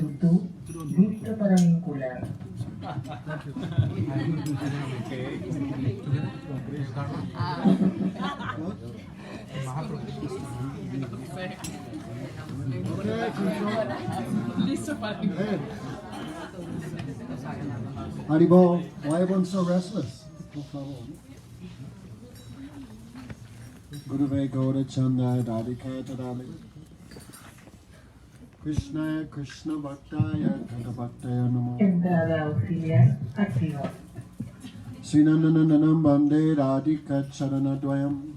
Lutu dito parangkular. Haribo, why everyone so restless? Gurave Gaura Chandaya Radhika Tadali Krishnaya Krishna Bhaktaya Tata Bhaktaya Namo Entrada auxiliar activa. Srinanananam Bande Radhika Charana Dwayam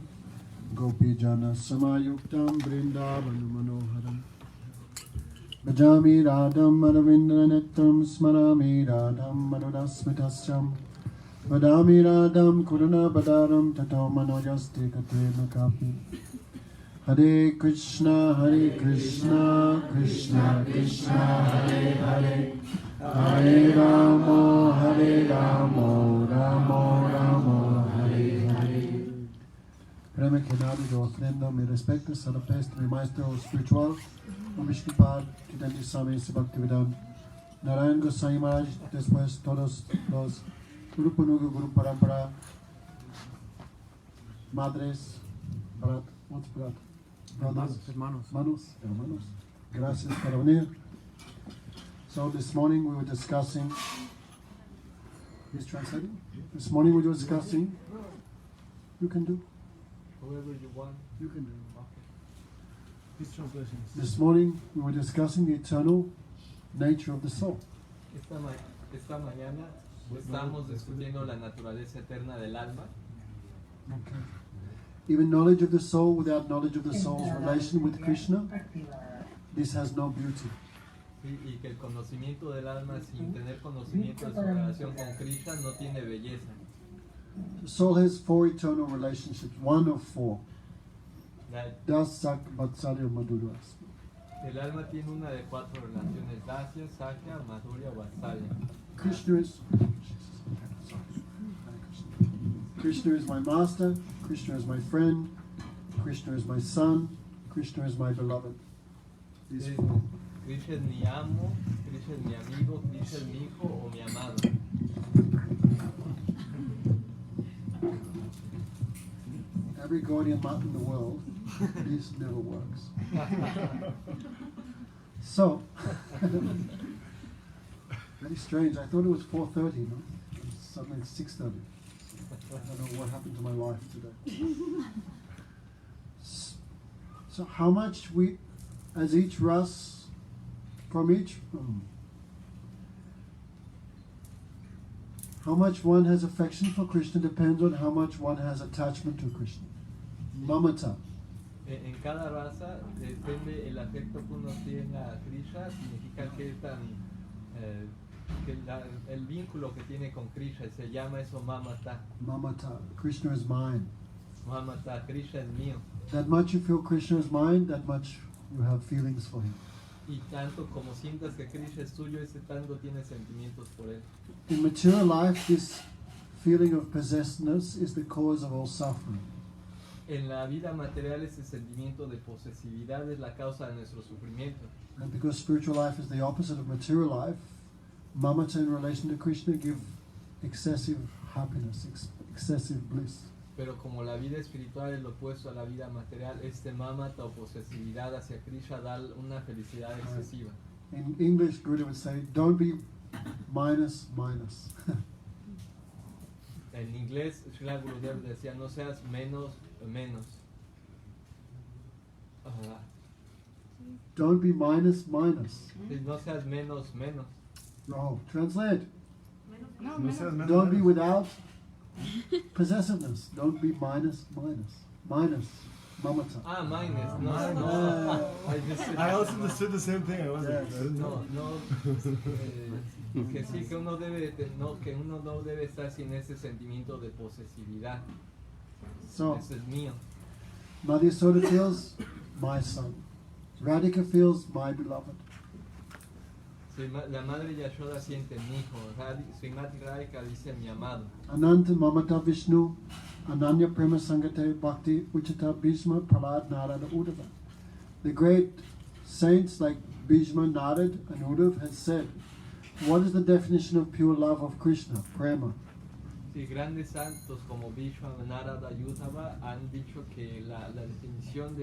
Gopi Jana Samayuktam Vrindavan Manoharam Bhajami Radham Madhavindranettam Smarami Radham Madhudasmitasyam Vadami Radham Kuruna Badaram Tato Manojaste Katena Kapi Hare Krishna Krishna Krishna Hare Hare Hare Rama Rama Rama Hare Hare. Prema Kenadi de ofrenda, mi respeto, Salapestre, mi maestro espiritual, Vishnupada, Titanti Swami Bhaktivedanta, Narayan Goswami Maharaj, después todos los Grupo Nuga, Grupo Parampara, Madres, Brat, what's Brat? Brothers, hermanos. Gracias por venir. So this morning we were discussing, he's translating? This morning we were discussing, you can do. Whoever you want. You can do. His translation is This morning we were discussing the eternal nature of the soul. Esta mañana estamos discutiendo la naturaleza eterna del alma. Okay. Even knowledge of the soul without knowledge of the soul's relation with Krishna, this has no beauty. Y que el conocimiento del alma sin tener conocimiento de su relación con Krishna no tiene belleza. The soul has 4 eternal relationships, one of 4. Dasak, Vatsalya, Madhuras. El alma tiene una de 4 relaciones: Dasya, Sakya, Madhurya o Vatsalya. Krishna is my master, Krishna is my friend, Krishna is my son, Krishna is my beloved. These 4. Krishna es mi amo, Krishna es mi amigo, Krishna es mi hijo o mi amado. Every Gaudian monk in the world, this never works. So, very strange. I thought it was 4:30, no? Suddenly it's 6:30. I don't know what happened to my life today. So how much we, as each ras, from each, how much one has affection for Krishna depends on how much one has attachment to Krishna. Mamata. En cada raza depende el afecto que uno tiene a Krishna, significa que tan el vínculo que tiene con Krishna se llama eso mamata. Mamata. Krishna is mine. Mamata, Krishna es mío. That much you feel Krishna is mine, that much you have feelings for him. Y tanto como sientas que Krishna es tuyo, ese tanto tienes sentimientos por él. In material life, this feeling of possessedness is the cause of all suffering. En la vida material, ese sentimiento de posesividad es la causa de nuestro sufrimiento. And because spiritual life is the opposite of material life, mamata in relation to Krishna give excessive happiness, excessive bliss. Pero como la vida espiritual es lo opuesto a la vida material, este mamata o posesividad hacia Krishna da una felicidad excesiva. In English, Guru would say, don't be minus. En inglés, Srila Gurudev decía, no seas menos. Don't be minus. No seas menos. No, translate. no. Don't be without possessiveness. Don't be minus. Minus. Mamata. Minus. No. I also understood the same thing. I wasn't. Que sí, que uno no debe estar sin ese sentimiento de posesividad. So, Ese es mío. Madhyasoda feels my son. Radhika feels my beloved. Sí, la madre Yashoda siente mi hijo. Srimati Radhika dice mi amado. Ananta Mamata Vishnu, Ananya Prema Sangate Bhakti Uchita Bhishma Prahlad Narada Uddhava. The great saints like Bhishma, Narad, and Uddhav had said, what is the definition of pure love of Krishna, prema? Sí, grandes santos como Bilwamangal, Narada y Uddhava han dicho que la definición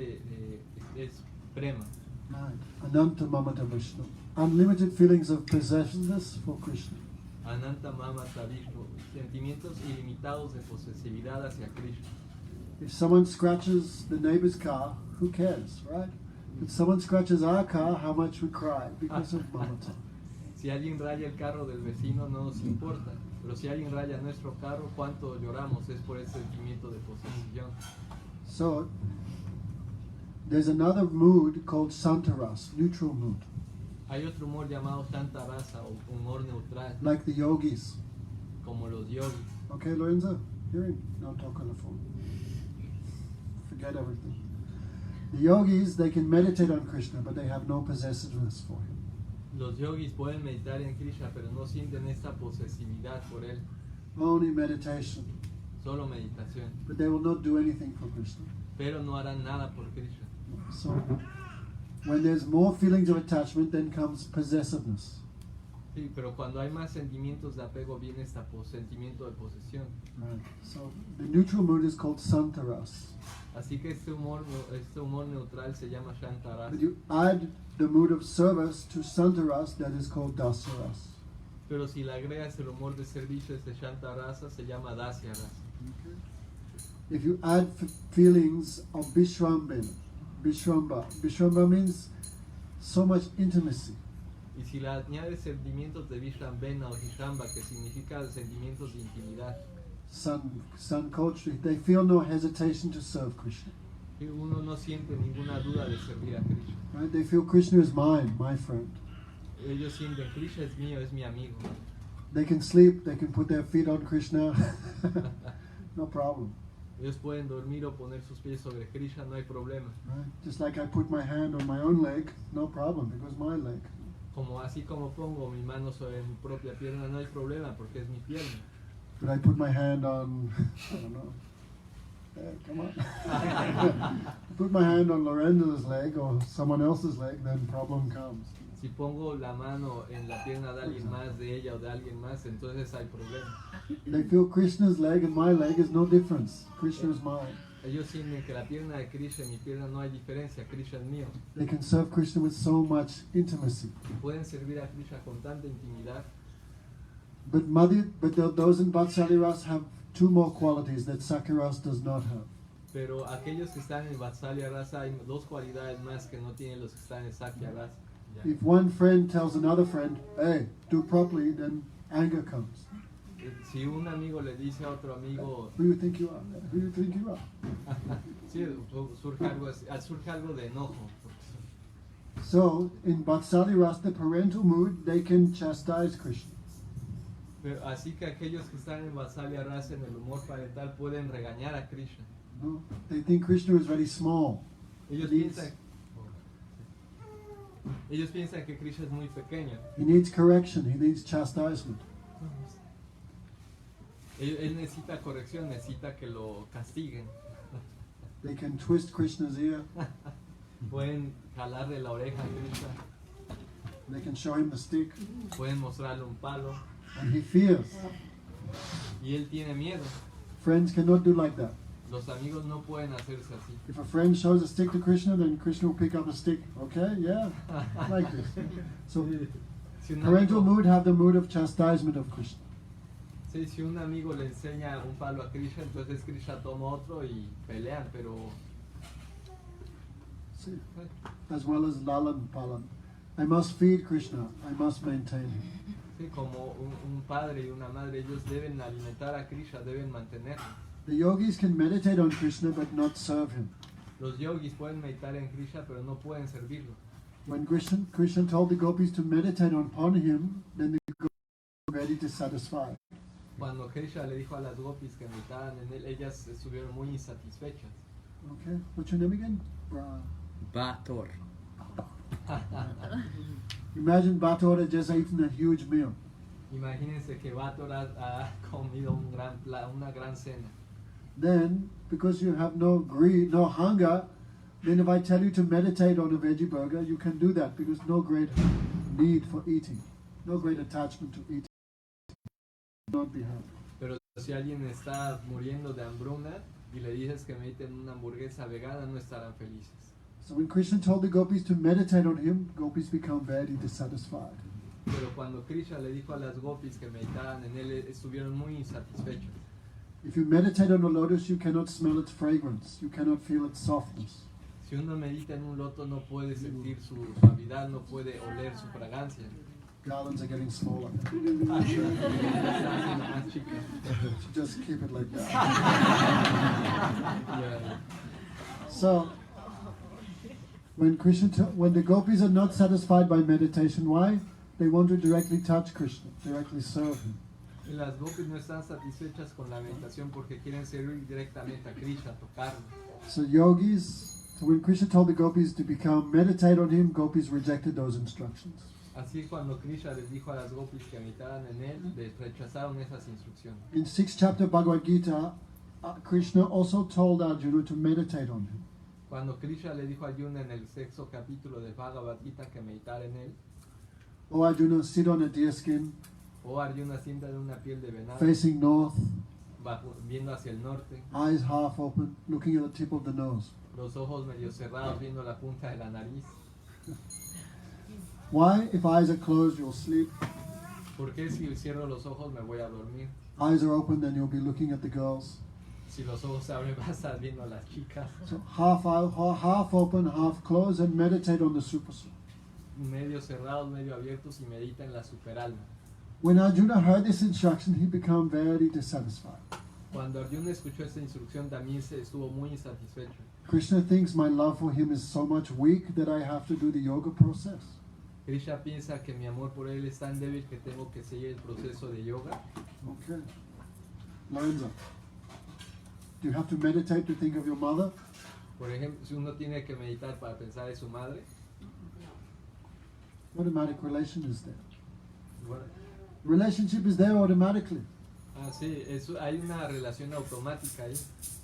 es prema. Right. Ananta mamata Vishnu. Unlimited feelings of possessiveness for Krishna. Ananta Mamata Vishnu, sentimientos ilimitados de posesividad hacia Krishna. If someone scratches the neighbor's car, who cares, right? If someone scratches our car, how much we cry because of mamata. Si alguien raya el carro del vecino no nos importa, pero si alguien raya nuestro carro, cuánto lloramos es por ese sentimiento de posesión. So, there's another mood called Santaras, neutral mood, Hay otro humor llamado Shanta Rasa o humor neutral, like the yogis. como los yogis. Okay, Lorenzo? Hearing? No talk on the phone. Forget everything. The yogis, they can meditate on Krishna, but they have no possessiveness for him. Los yogis pueden meditar en Krishna, pero no sienten esta posesividad por él, Only meditation. solo meditación. But they will not do anything for Krishna. Pero no harán nada por Krishna. So, when there's more feelings of attachment, then comes possessiveness. Sí, pero cuando hay más sentimientos de apego viene este sentimiento de posesión. Right. So, the neutral mood is called Santaras. Así que este humor neutral se llama Shanta Rasa. But you add the mood of service to Santaras, that is called Dasaras. Pero si le agregas el humor de servicio, este Shanta Rasa se llama Dasya Rasa. Okay. If you add feelings of Vishwambha, Vishwambha means so much intimacy. Y si le añades sentimientos de Vishrambena o Vishamba, que significa sentimientos de intimidad, Sankochi, they feel no hesitation to serve Krishna. y uno no siente ninguna duda de servir a Krishna. Right? They feel Krishna is mine, my friend. Ellos sienten, Krishna es mío, es mi amigo. They can sleep, they can put their feet on Krishna, no problem. Ellos pueden dormir o poner sus pies sobre Krishna, no hay problema. Right? Just like I put my hand on my own leg, no problem, because my leg. Así como pongo mi mano sobre mi propia pierna, no hay problema porque es mi pierna. But I put my hand on, I don't know. Come on. Put my hand on Lorenzo's leg or someone else's leg, then problem comes. Si pongo la mano en la pierna de alguien más, de ella o de alguien más, entonces hay problema. They feel Krishna's leg and my leg is no difference. Krishna is mine. Ellos sienten que la pierna de Krishna y mi pierna no hay diferencia, Krishna es mío. They can serve Krishna with so much intimacy. Y pueden servir a Krishna con tanta intimidad. But those in Vatsalya Ras have two more qualities that Sakyaras does not have. Pero aquellos que están en Vatsalya Rasa hay dos cualidades más que no tienen los que están en Sakya Rasa. If one friend tells another friend, hey, do properly, then anger comes. Si un amigo le dice a otro amigo, Who do you think you are? Who do you think you are? sí, surge algo de enojo. So, in Vatsalya Ras, the parental mood, they can chastise Krishna. Pero así que aquellos que están en Vatsalya Rasa, en el humor parental, pueden regañar a Krishna. No? They think Krishna is very small. Ellos piensan que Krishna es muy pequeño. He needs correction. He needs chastisement. Él necesita corrección, necesita que lo castiguen. They can twist Krishna's ear. Pueden jalarle la oreja a Krishna, They can show him the stick. pueden mostrarle un palo, And he fears. y él tiene miedo. Friends cannot do like that. Los amigos no pueden hacerse así. If a friend shows a stick to Krishna, then Krishna will pick up a stick. Okay, yeah, like this. So, Si un parental amigo, mood have the mood of chastisement of Krishna. sí, si un amigo le enseña un palo a Krishna, entonces Krishna toma otro y pelean, pero See, as well as Lalan Palan. I must feed Krishna. I must maintain him. sí, como un padre y una madre, ellos deben alimentar a Krishna, deben mantenerlo. The yogis can meditate on Krishna but not serve him. Los yogis pueden meditar en Krishna, pero no pueden servirlo. When Krishna told the gopis to meditate upon him, then the gopis were ready to satisfy. Cuando Krishna le dijo a las gopis que meditaran en él, ellas estuvieron muy insatisfechas. Okay, what's your name again? Bator. Imagine Bator had just eaten a huge meal. Imagínense que Bator ha comido una gran cena. Then, because you have no greed, no hunger, then if I tell you to meditate on a veggie burger, you can do that because no great need for eating, no great attachment to eating. Not be happy. Pero si alguien está muriendo de hambruna y le dices que mediten una hamburguesa vegana, no estarán felices. So when Krishna told the gopis to meditate on him, gopis become very dissatisfied. Pero cuando Krishna le dijo a las gopis que meditaran en él, estuvieron muy insatisfechos. If you meditate on a lotus, you cannot smell its fragrance, you cannot feel its softness. Si uno medita en un loto, no puede sentir su suavidad, no puede oler su fragancia. Garlands are getting smaller. Está haciendo más chica. Just keep it like that. Yeah. So, when when the gopis are not satisfied by meditation, why? They want to directly touch Krishna, directly serve him. Y las gopis no están satisfechas con la meditación porque quieren servir directamente a Krishna, tocarlo. So when Krishna told the gopis to meditate on him, gopis rejected those instructions. Así cuando Krishna les dijo a las gopis que meditaran en él, les rechazaron esas instrucciones. In 6th chapter Bhagavad Gita, Krishna also told Arjuna to meditate on him. Cuando Krishna le dijo a Arjuna en el 6º capítulo de Bhagavad Gita que meditara en él, O Arjuna, sit on a deer skin, o Arjuna sienta en una piel de venado, facing north, viendo hacia el norte, eyes half open, looking at the tip of the nose. los ojos medio cerrados viendo la punta de la nariz. Why? If eyes are closed, you'll sleep. ¿Por qué si cierro los ojos me voy a dormir? Eyes are open, then you'll be looking at the girls. Si los ojos se abren vas a estar viendo a las chicas. So half open, half closed, and meditate on the super soul. Medio cerrados, medio abiertos y medita en la superalma. When Arjuna heard this instruction, he became very dissatisfied. Cuando Arjuna escuchó esta instrucción también se estuvo muy insatisfecho. Krishna thinks my love for him is so much weak that I have to do the yoga process. Krishna piensa que mi amor por él es tan débil que tengo que seguir el proceso de yoga. Okay. Lorenzo, do you have to meditate to think of your mother? Por ejemplo, si uno tiene que meditar para pensar en su madre, Automatic relation is there. bueno, Relationship is there automatically. sí, hay una relación automática ahí.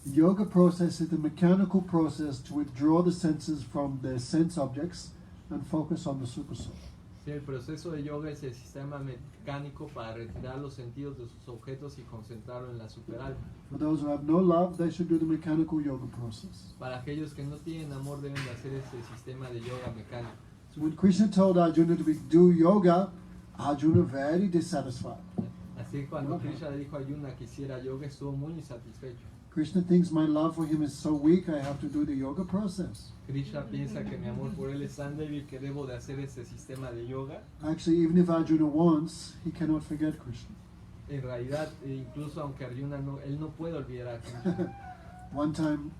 The yoga process is the mechanical process to withdraw the senses from their sense objects and focus on the super soul. Sí, el proceso de yoga es el sistema mecánico para retirar los sentidos de sus objetos y concentrarlo en la superalma. For those who have no love, they should do the mechanical yoga process. Para aquellos que no tienen amor deben de hacer este sistema de yoga mecánico. So when Krishna told Arjuna to do yoga, Arjuna very dissatisfied. Así que cuando Krishna le dijo a Arjuna que hiciera yoga estuvo muy insatisfecho. Krishna thinks my love for him is so weak, I have to do the yoga process. Krishna piensa que mi amor por él es tan débil que debo de hacer este sistema de yoga. Actually, even if Arjuna wants, he cannot forget Krishna. En realidad, incluso aunque Arjuna él no puede olvidar a Krishna. One time,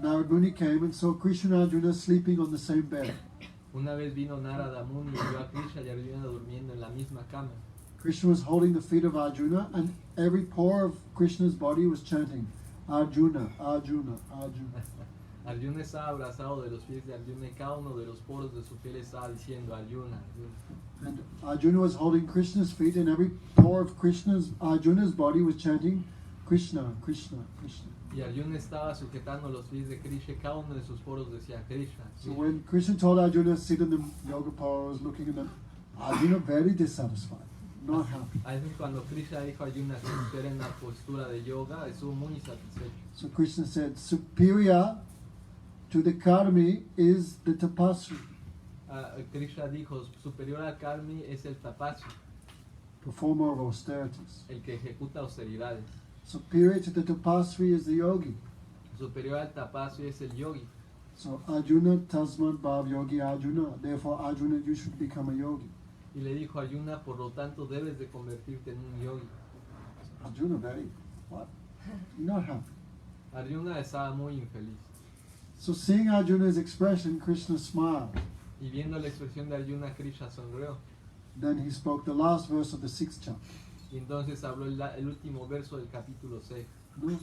Narad Muni came and saw Krishna and Arjuna sleeping on the same bed. Una vez vino Narada Muni y vio a Krishna y Arjuna durmiendo en la misma cama. Krishna was holding the feet of Arjuna, and every pore of Krishna's body was chanting, Arjuna, Arjuna, Arjuna. Arjuna estaba abrazado de los pies de Arjuna y cada uno de los poros de su piel estaba diciendo Arjuna, Arjuna. And Arjuna was holding Krishna's feet, and every pore of Arjuna's body was chanting, Krishna, Krishna, Krishna. Y Arjuna estaba sujetando los pies de Krishna y cada uno de sus poros decía Krishna. So Krishna. when Krishna told Arjuna to sit in the yoga pose, looking at them, Arjuna very dissatisfied, not happy. A veces cuando Krishna dijo a Arjuna que estuviera en la postura de yoga, estuvo muy insatisfecho. So Krishna said, superior to the karmi is the tapasvi, Krishna dijo, superior al karmi es el tapasvi, performer of austerities. el que ejecuta austeridades. Superior to the tapasvi is the yogi. Superior al tapasvi es el yogi. So Arjuna tasmat bhav yogi Arjuna. Therefore Arjuna, you should become a yogi. Y le dijo a Arjuna, por lo tanto debes de convertirte en un yogi. Arjuna very, what? Not happy. Arjuna estaba muy infeliz. So seeing Arjuna's expression, Krishna smiled. Y viendo la expresión de Arjuna, Krishna sonrió. Then he spoke the last verse of the 6th chapter. Y entonces habló el último verso del capítulo 6. No?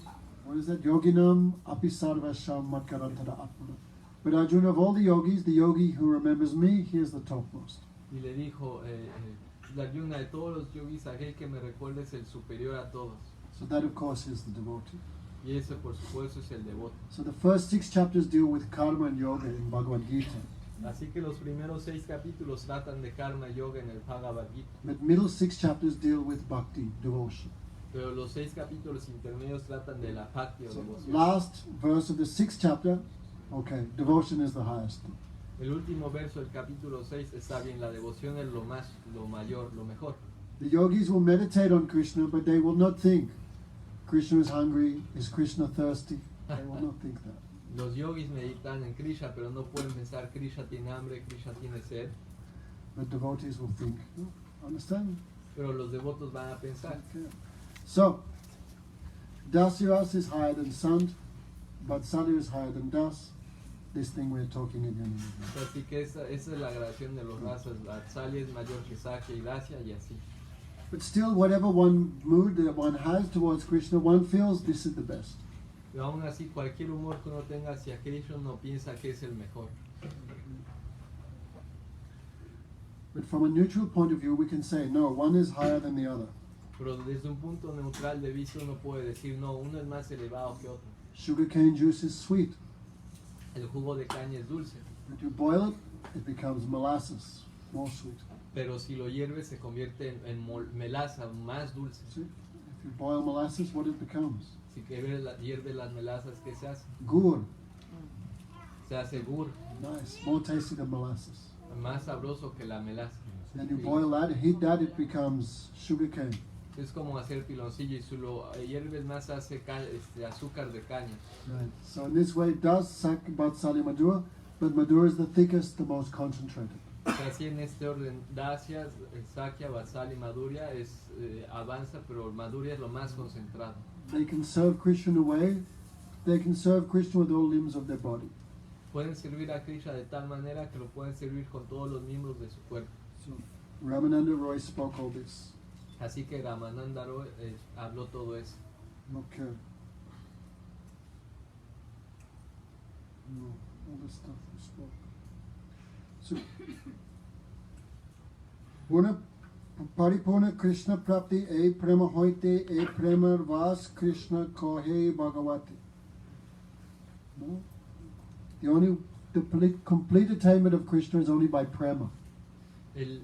What is that? Yoginam api sarvasham matkarantara atmana. But Arjuna, of all the yogis, the yogi who remembers me, he is the topmost. Y le dijo, Arjuna, de todos los yogis, aquel que me recuerda es el superior a todos. So that, of course, is the devotee. Y Y ese, por supuesto, es el devoto. So the first 6 chapters deal with karma and yoga in Bhagavad Gita. Así que los primeros 6 capítulos tratan de karma y yoga en el Bhagavad Gita. But middle 6 chapters deal with bhakti, devotion. Pero los 6 capítulos intermedios tratan de la bhakti o So devoción. last verse of the 6th chapter, okay, devotion is the highest. El último verso del capítulo 6 está bien, la devoción es lo más, lo mayor, lo mejor. The yogis will meditate on Krishna, but they will not think Krishna is hungry, is Krishna thirsty. They will not think that. Los yogis meditan en Krishna, pero no pueden pensar Krishna tiene hambre, Krishna tiene sed. But devotees will think. Understand? Pero los devotos van a pensar. Okay. So, Dasyaras is higher than Sant, Vatsalya is higher than Das. This thing we're talking again. Así que esa es la gradación de los razas. Vatsalya es mayor que Sakya y Dasya y así. But still, whatever one mood that one has towards Krishna, one feels this is the best. Pero aún así, cualquier humor que uno tenga hacia Krishna no piensa que es el mejor. But from a neutral point of view, we can say, no, one is higher than the other. Pero desde un punto neutral de vista uno puede decir, no, uno es más elevado que otro. Sugarcane juice is sweet. El jugo de caña es dulce, But you boil it, it becomes molasses, more sweet. pero si lo hierves se convierte en melaza, más dulce. See? If you boil molasses, what it becomes? Si hierves las melazas, ¿qué se hace? Gur. Se hace gur, Nice. More tasty than molasses. más sabroso que la melaza. Then you boil that, heat that, it becomes sugarcane. Es como hacer piloncillo y si lo hierves más hace azúcar de caña. Right. So in this way, it does Vatsalya Madhura, but Madhura is the thickest, the most concentrated. Así en este orden, Dasya, Sakya, Vatsalya y Madhurya avanza, pero Madhurya es lo más concentrado. They can serve Krishna in a way, they can serve Krishna with all limbs of their body. Pueden servir a Krishna de tal manera que lo pueden servir con todos los miembros de su cuerpo. So Ramananda Roy spoke all this. Así que Ramananda Roy habló todo eso. Okay. No, all this stuff we spoke. So, Purna Paripurna Krishna Prapti E Prema Hoite E Prema Vas Krishna Kohe Bhagavati. No? The complete attainment of Krishna is only by prema. El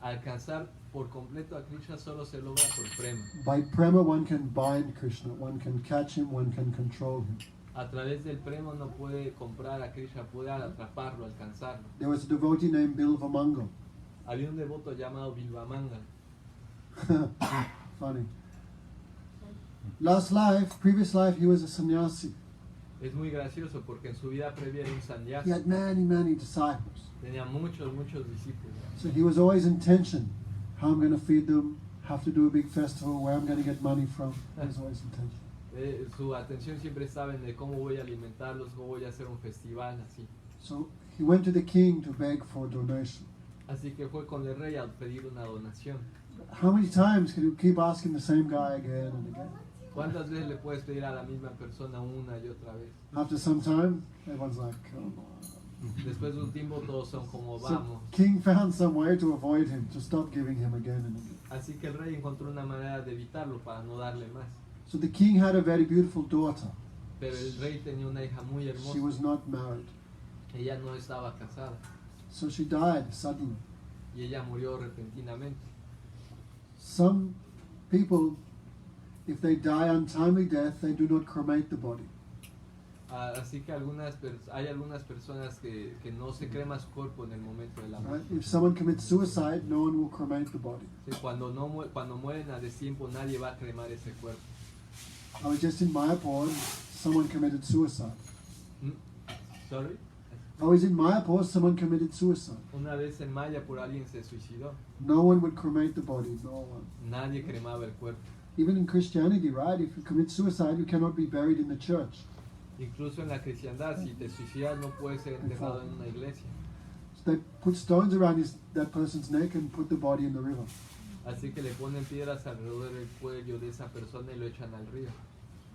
alcanzar por completo a Krishna solo se logra por prema. By prema one can bind Krishna, one can catch him, one can control him. A través del prema no puede comprar a Krishna, puede atraparlo, alcanzarlo. There was a devotee named Bilwamangal. Había un devoto llamado Bilwamangal. Funny. Previous life, he was a sannyasi. Es muy gracioso porque en su vida previa era un He sannyasi. had many disciples. Tenía muchos discípulos. So he was always in tension. How I'm going to feed them, have to do a big festival, where I'm going to get money from. He was always in tension. Su atención siempre estaba en de cómo voy a alimentarlos, cómo voy a hacer un festival, así. So he went to the king to beg for a donation. Así que fue con el rey a pedir una donación. How many times can you keep asking the same guy again and again? ¿Cuántas veces le puedes pedir a la misma persona una y otra vez? After some time, everyone's like, come on. Después de un tiempo todos son como So vamos. king found some way to avoid him, to stop giving him again and again. Así que el rey encontró una manera de evitarlo para no darle más. So the king had a very beautiful daughter. Pero el rey tenía una hija muy She hermosa. was not married. Ella no estaba casada So she died suddenly. y ella murió repentinamente. Some people, if they die untimely death, they do not cremate the body. Así que hay algunas personas que no se crema su cuerpo en el momento de la Right? muerte. If someone commits suicide, no one will cremate the body. Sí, cuando mueren a destiempo nadie va a cremar ese cuerpo. I was just in Mayapur, someone committed suicide. ¿Mm? Sorry. I was in Mayapur, someone committed suicide. Una vez en Maya por alguien se suicidó. No one would cremate the body, no one. Nadie cremaba el cuerpo. Even in Christianity, right? If you commit suicide, you cannot be buried in the church. Incluso en la cristiandad, si te suicidas no puedes ser enterrado en una iglesia. So they put stones around that person's neck and put the body in the river. Así que le ponen piedras alrededor del cuello de esa persona y lo echan al río.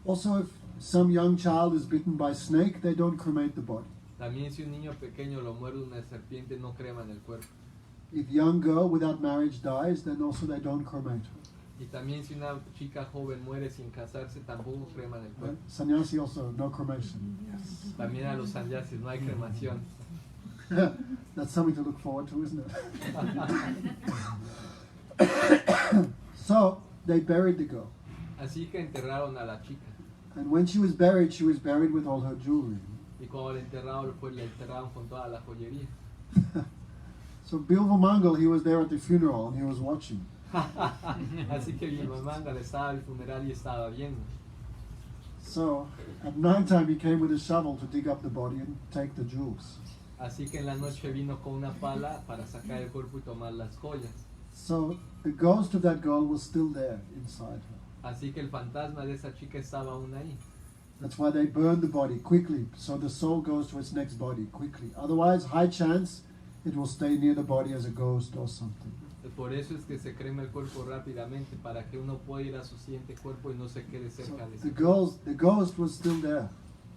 Also, if some young child is bitten by a snake, they don't cremate the body. También si un niño pequeño lo muerde una serpiente no creman el cuerpo. If young girl without marriage dies, then also they don't cremate her. Y también si una chica joven muere sin casarse, tampoco creman el cuerpo. Sannyasi also, no cremation. Yes. También a los sannyasis no hay cremación. That's something to look forward to, isn't it? So, they buried the girl. Así que enterraron a la chica. And when she was buried with all her jewelry. Y cuando la enterraron, pues la enterraron con toda la joyería. So Bilwamangal, he was there at the funeral and he was watching. Así que Bilwamangal estaba al funeral y estaba viendo. So at nighttime he came with a shovel to dig up the body and take the jewels. Así que en la noche vino con una pala para sacar el cuerpo y tomar las joyas. So the ghost of that girl was still there inside her. Así que el fantasma de esa chica estaba aún ahí. That's why they burned the body quickly, so the soul goes to its next body quickly. Otherwise, high chance it will stay near the body as a ghost or something. Por eso es que se crema el cuerpo rápidamente, para que uno pueda ir a su siguiente cuerpo y no se quede So cerca de the ese. ghost was still there.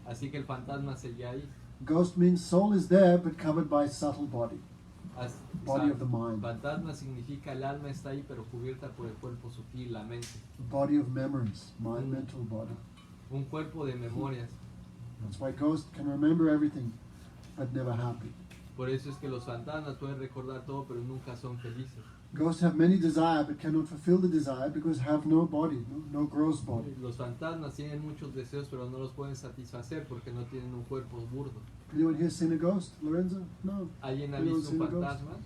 Así que el fantasma seguía ahí. Ghost means soul is there but covered by subtle body. As- Body of the mind. Fantasma significa el alma está ahí, pero cubierta por el cuerpo sutil, la mente. The body of memories, mind, mental body. Un cuerpo de memorias. That's why ghosts can remember everything but never happy. Por eso es que los fantasmas pueden recordar todo, pero nunca son felices. Ghosts have many desire but cannot fulfill the desire because have no body, no gross body. Los fantasmas tienen muchos deseos, pero no los pueden satisfacer porque no tienen un cuerpo burdo. Anyone here seen a ghost, Lorenzo? No. ¿Alguien ha Anyone visto un seen a ghost? fantasma?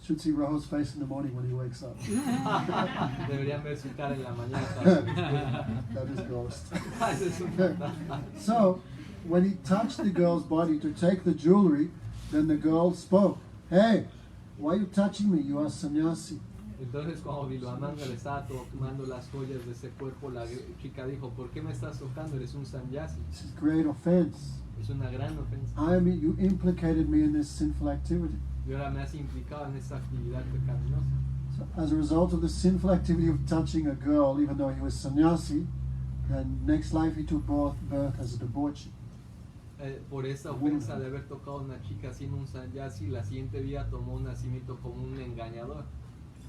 Should see Raho's face in the morning when he wakes up. Deberían ver su cara en la mañana. That is ghost. Ese es un fantasma. So, when he touched the girl's body to take the jewelry, then the girl spoke. Hey, why are you touching me? You are sannyasi. Entonces cuando Bilwamangal le estaba tomando las joyas de ese cuerpo, la chica dijo, ¿por qué me estás tocando? Eres un sanyasi. This is great offense. Es una gran ofensa. You implicated me in this sinful activity. Y ahora me has implicado en esta actividad pecaminosa. So as a result of the sinful activity of touching a girl, even though he was sannyasi, then next life he took birth as a debauchee. Por esa ofensa de haber tocado a una chica siendo un sanyasi, la siguiente vida tomó un nacimiento como un engañador.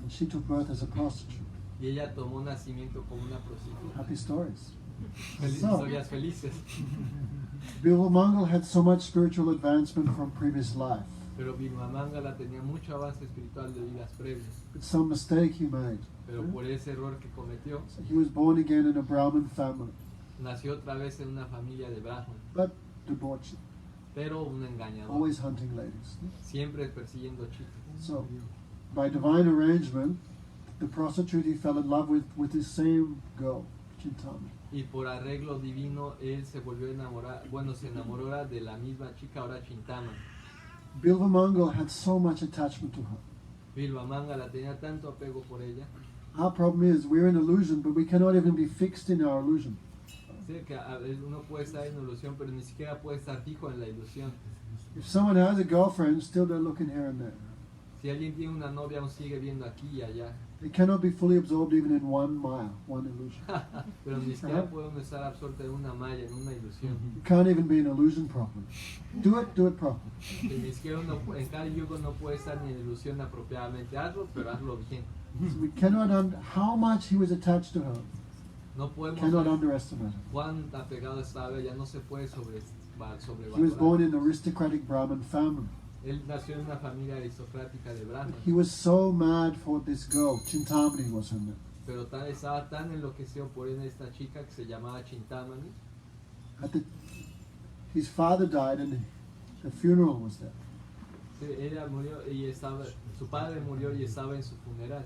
And she took birth as a prostitute. Y ella tomó nacimiento como una prostituta. Happy stories. Historias felices. Bilwamangal had so much spiritual advancement from previous life, Pero Bilwamangal tenía mucho avance espiritual de vidas previas. but some mistake he made. Pero por ese error que cometió, So he was born again in a Brahmin family, nació otra vez en una familia de Brahman, but debauchee, pero un engañador. always hunting ladies. Siempre persiguiendo chicas. So, by divine arrangement, the prostitute he fell in love with the same girl, Chintama. Y por arreglo divino, él se volvió a enamorar, se enamoró de la misma chica, ahora Chintama. Bilwamangal had so much attachment to her. Bilwamangal tenía tanto apego por ella. Our problem is we're in illusion, but we cannot even be fixed in our illusion. Sí, que a veces uno puede estar en ilusión, pero ni siquiera puede estar fijo en la ilusión. If someone has a girlfriend, still they're looking here and there. Si alguien tiene una novia, aún sigue viendo aquí y allá. They cannot be fully absorbed even in 1 mile, one illusion. Pero ni siquiera puede uno estar absorto en una malla, en una ilusión. You can't even be in illusion properly. Do it properly. Y ni siquiera uno, en cada yugo no puede estar ni en ilusión apropiadamente. Hazlo, pero hazlo bien. So we cannot how much he was attached to her. No podemos Cannot ver underestimate it. cuán apegado estaba ella, no se puede He was born sobrevalorar. in an aristocratic Brahmin family. Él nació en una familia aristocrática de Brahman, He was so mad for this girl. Chintamani was her name. pero estaba tan enloquecido por esta chica que se llamaba Chintamani. His father died and the funeral was there. Ella murió y su padre murió y estaba en su funeral.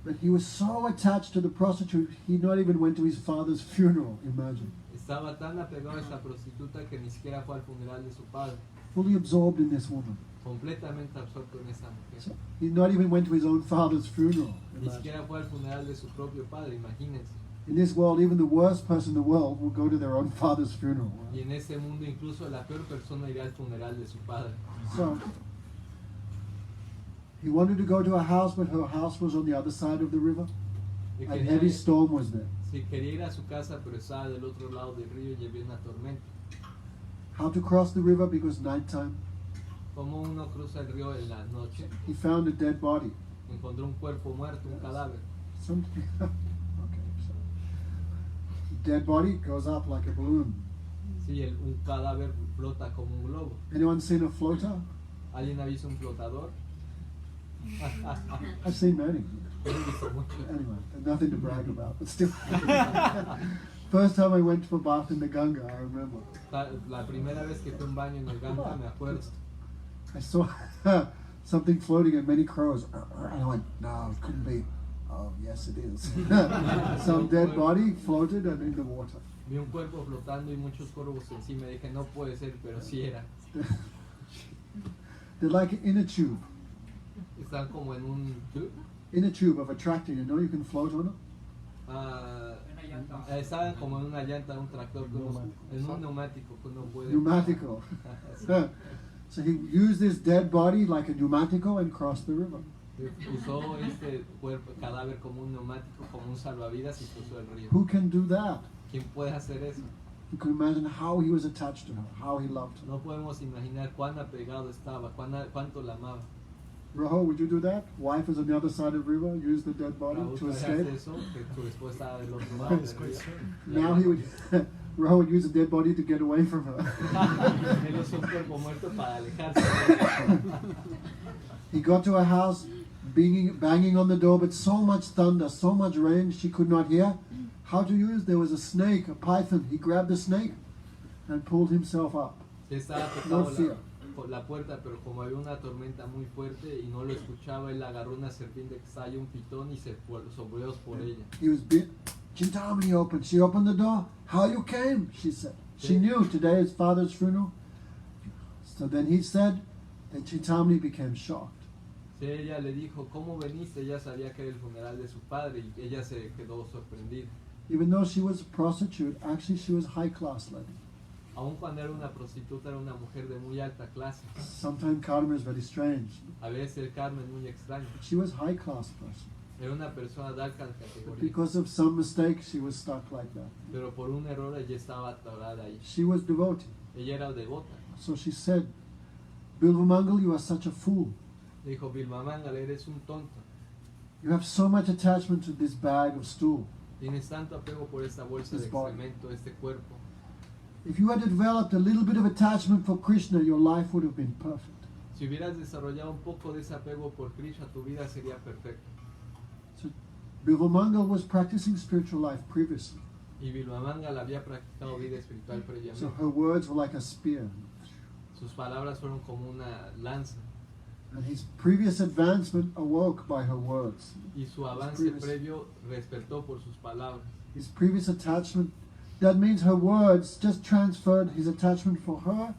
But he was so attached to the prostitute, he not even went to his father's funeral, imagine. Estaba tan apegado a esa prostituta que ni siquiera fue al funeral de su padre, Fully absorbed in this woman. completamente absorto en esa mujer. So he not even went to his own father's funeral. Ni Imagine. siquiera fue al funeral de su propio padre, imagínense. In this world, even the worst person in the world will go to their own father's funeral. Y en este mundo incluso la peor persona irá al funeral de su padre. So he wanted to go to a house, but her house was on the other side of the river. Y A quería heavy ir- storm was there. Sí, quería ir a su casa, pero estaba del otro lado del río y había una tormenta. How to cross the river because nighttime. Como uno cruza el río en la noche, He found a dead body. encontró un cuerpo muerto, un cadáver. Something. Okay, so dead body goes up like a balloon. Sí, un cadáver flota como un globo. Anyone seen a floater? ¿Alguien ha visto un flotador? I've seen many. Yo he visto mucho. Anyway, nothing to brag about, but still. First time I went for a bath in the Ganga, I remember. La primera vez que fui a un baño en el Ganga, me acuerdo. I saw something floating and many crows. And I went, no, it couldn't be. Oh, yes, it is. Some dead body floated and in the water. Vi un cuerpo flotando y muchos cuervos encima. Dije, no puede ser, pero sí era. They're like in a tube. Están como en un tube. In a tube of attracting, you know, you can float on it. Estaban como en una llanta de un tractor, en un neumático que uno puede. Pneumatico. So he used this dead body like a pneumatico and crossed the river. Usó este cuerpo, cadáver como un neumático, como un salvavidas y cruzó el río. Who can do that? ¿Quién puede hacer eso? You can imagine how he was attached to her, how he loved her. No podemos imaginar cuán apegado estaba, cuánto la amaba. Rojo, would you do that? Wife is on the other side of the river, use the dead body Raúl, to ¿tú harías escape. eso? Que tu esposa estaba del otro lado del río. Now he would, Rojo would use the dead body to get away from her. Él usó un cuerpo muerto para alejarse de ella. He got to her house, banging on the door, but so much thunder, so much rain, she could not hear. How to use? There was a snake, a python. He grabbed the snake and pulled himself up. Estaba No tocando fear. la puerta, pero como había una tormenta muy fuerte y no lo escuchaba, él agarró una serpiente que estaba ahí, un pitón, y se sobró por ella. He was Chintamani opened. She opened the door. How you came? She said. She knew today is father's funeral. So then he said that Chintamani became shocked. Sí, ella le dijo, ¿cómo veniste? Ella sabía que era el funeral de su padre y ella se quedó sorprendida. Even though she was a prostitute, actually she was high class lady. Aun cuando era una prostituta, era una mujer de muy alta clase. Sometimes Carmen is very strange. A veces el Carmen muy extraño. She was high class person. Era una persona de alta But categoría. because of some mistake, she was stuck like that. Pero por un error ella estaba atorada ahí. She was devoted. Ella era devota. So she said, Bilwamangal, you are such a fool. Dijo, Bilwamangal, eres un tonto. You have so much attachment to this bag of stool. Tienes tanto apego por esta bolsa de This body. excremento, este cuerpo. If you had developed a little bit of attachment for Krishna, your life would have been perfect. Si hubieras desarrollado un poco de ese apego por Krishna, tu vida sería perfecta. So Bilwamangal was practicing spiritual life previously. Y Bilwamangal había practicado vida espiritual So previamente. her words were like a spear. Sus palabras fueron como una lanza. And his previous advancement awoke by her words. Y su avance previous- previo despertó por sus palabras. His previous attachment, that means her words just transferred his attachment for her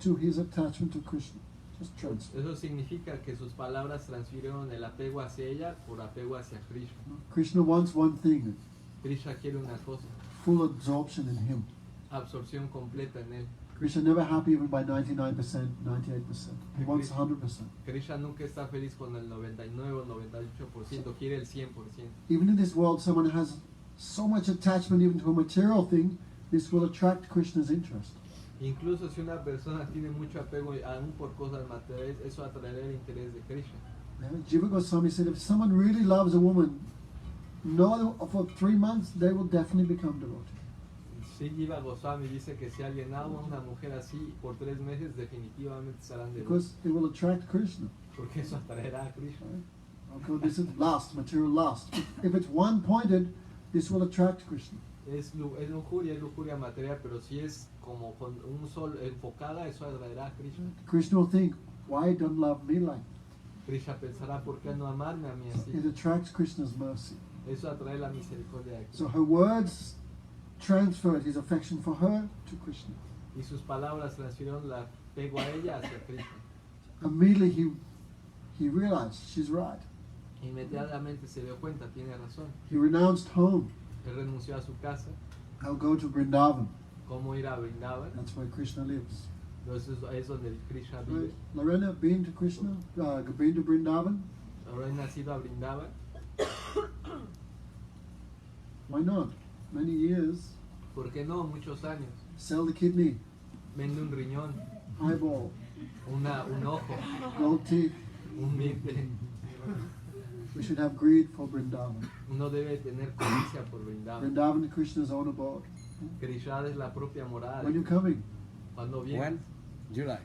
to his attachment to Krishna. Just transferred. Eso significa que sus palabras transfirieron el apego hacia ella por apego hacia Krishna. Krishna wants one thing, Krishna quiere una cosa, full absorption in him. absorción completa en él. Krishna never happy even by 99%, 98%. He wants 100%. Krishna nunca está feliz con el 99 o 98%, quiere el 100%. Even in this world, someone has so much attachment even to a material thing, this will attract Krishna's interest. Incluso si una persona tiene mucho apego aún por cosas materiales, eso atraerá el interés de Krishna. Jiva Goswami said, if someone really loves a woman, know that for 3 months they will definitely become devoted. Sí, Jiva Goswami dice que si alguien ama a una mujer así, por 3 meses definitivamente serán devotos, Because it will attract Krishna. porque eso atraerá a Krishna. Okay, this is lust, material lust. If it's one-pointed, this will attract Krishna. Es lujuria material, pero si es como con un sol enfocada, eso atraerá a Krishna. Krishna will think, why don't love me like that? Krishna pensará, ¿por qué no amarme a mí It así? attracts Krishna's mercy. Eso atrae la misericordia de So Krishna. her words transferred his affection for her to Krishna. Y sus palabras transfirieron el apego a ella hacia Krishna. Immediately he realized she's right. Inmediatamente se dio cuenta, tiene razón. He renounced home. Él renunció a su casa. I'll go to Vrindavan. ¿Cómo ir a Vrindavan? That's where Krishna lives. Entonces es donde Krishna Right? vive. Lorena, been to Krishna? Been to Vrindavan? Ahora he nacido a Vrindavan. Why not? Many years. ¿Por qué no? Muchos años. Sell the kidney, Vende un riñón, eyeball, un ojo, gold teeth. un diente. We should have greed for Vrindavan. Uno debe tener codicia por Vrindavan. Vrindavan is Krishna's own abode. Krishna es la propia morada. When you coming? Cuando vienes. When? July.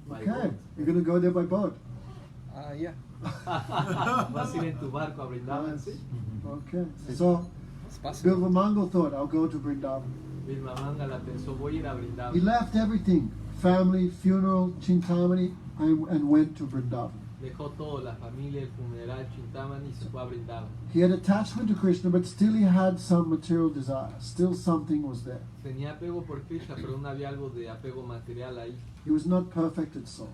By Okay. boat. You're going to go there by boat. Yeah. Vas a ir en tu barco a Vrindavan, Yes. ¿sí? Okay. So It's possible. Bilwamangal thought, I'll go to Vrindavan. Bilwamangal la pensó, voy a ir a He Vrindavan. left everything, family, funeral, Chintamani, and went to Vrindavan. Dejó todo, la familia, el funeral, Chintamani, y se fue a Vrindavan. He had attachment to Krishna, but still he had some material desire. Still something was there. Tenía apego por Krishna, pero no había algo de apego material ahí. He was not perfected soul.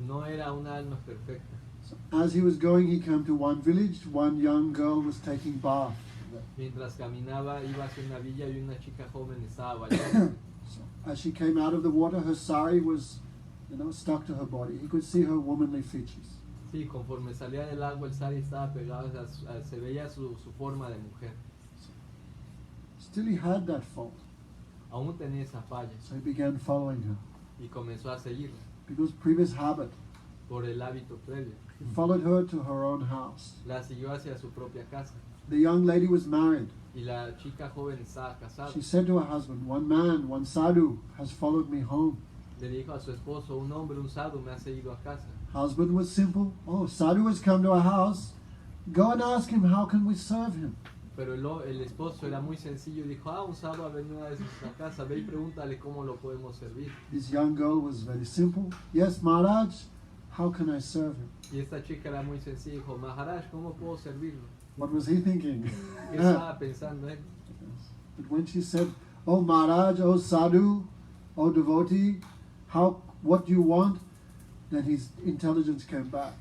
No era una alma perfecta. So as he was going, he came to one village. One young girl was taking bath. Mientras caminaba, iba hacia una villa y una chica joven estaba bailando. So as she came out of the water, her sari was, stuck to her body. He could see her womanly features. Sí, conforme salía del agua, el sari estaba pegado, se veía su forma de mujer. Still, he had that fault. Aún tenía esa falla So he began following her y comenzó a seguirla because previous habit. por el hábito previo. He followed her to her own house. La siguió hacia su propia casa The young lady was married. y la chica joven estaba casada. She said to her husband, "One man, one sadhu, has followed me home." Le dijo a su esposo, un hombre, un sadhu, me ha seguido a casa. Husband was simple. "Oh, sadhu has come to our house. Go and ask him how can we serve him." Pero el esposo era muy sencillo y dijo, un sadhu ha venido a nuestra casa, ve y pregúntale cómo lo podemos servir. This young girl was very simple. "Yes, Maharaj, how can I serve him?" Y esta chica era muy sencilla y dijo, Maharaj, ¿cómo puedo servirlo? What was he thinking? ¿Qué estaba pensando él? But when she said, "Oh Maharaj, oh sadhu, oh devotee, what do you want?" then his intelligence came back.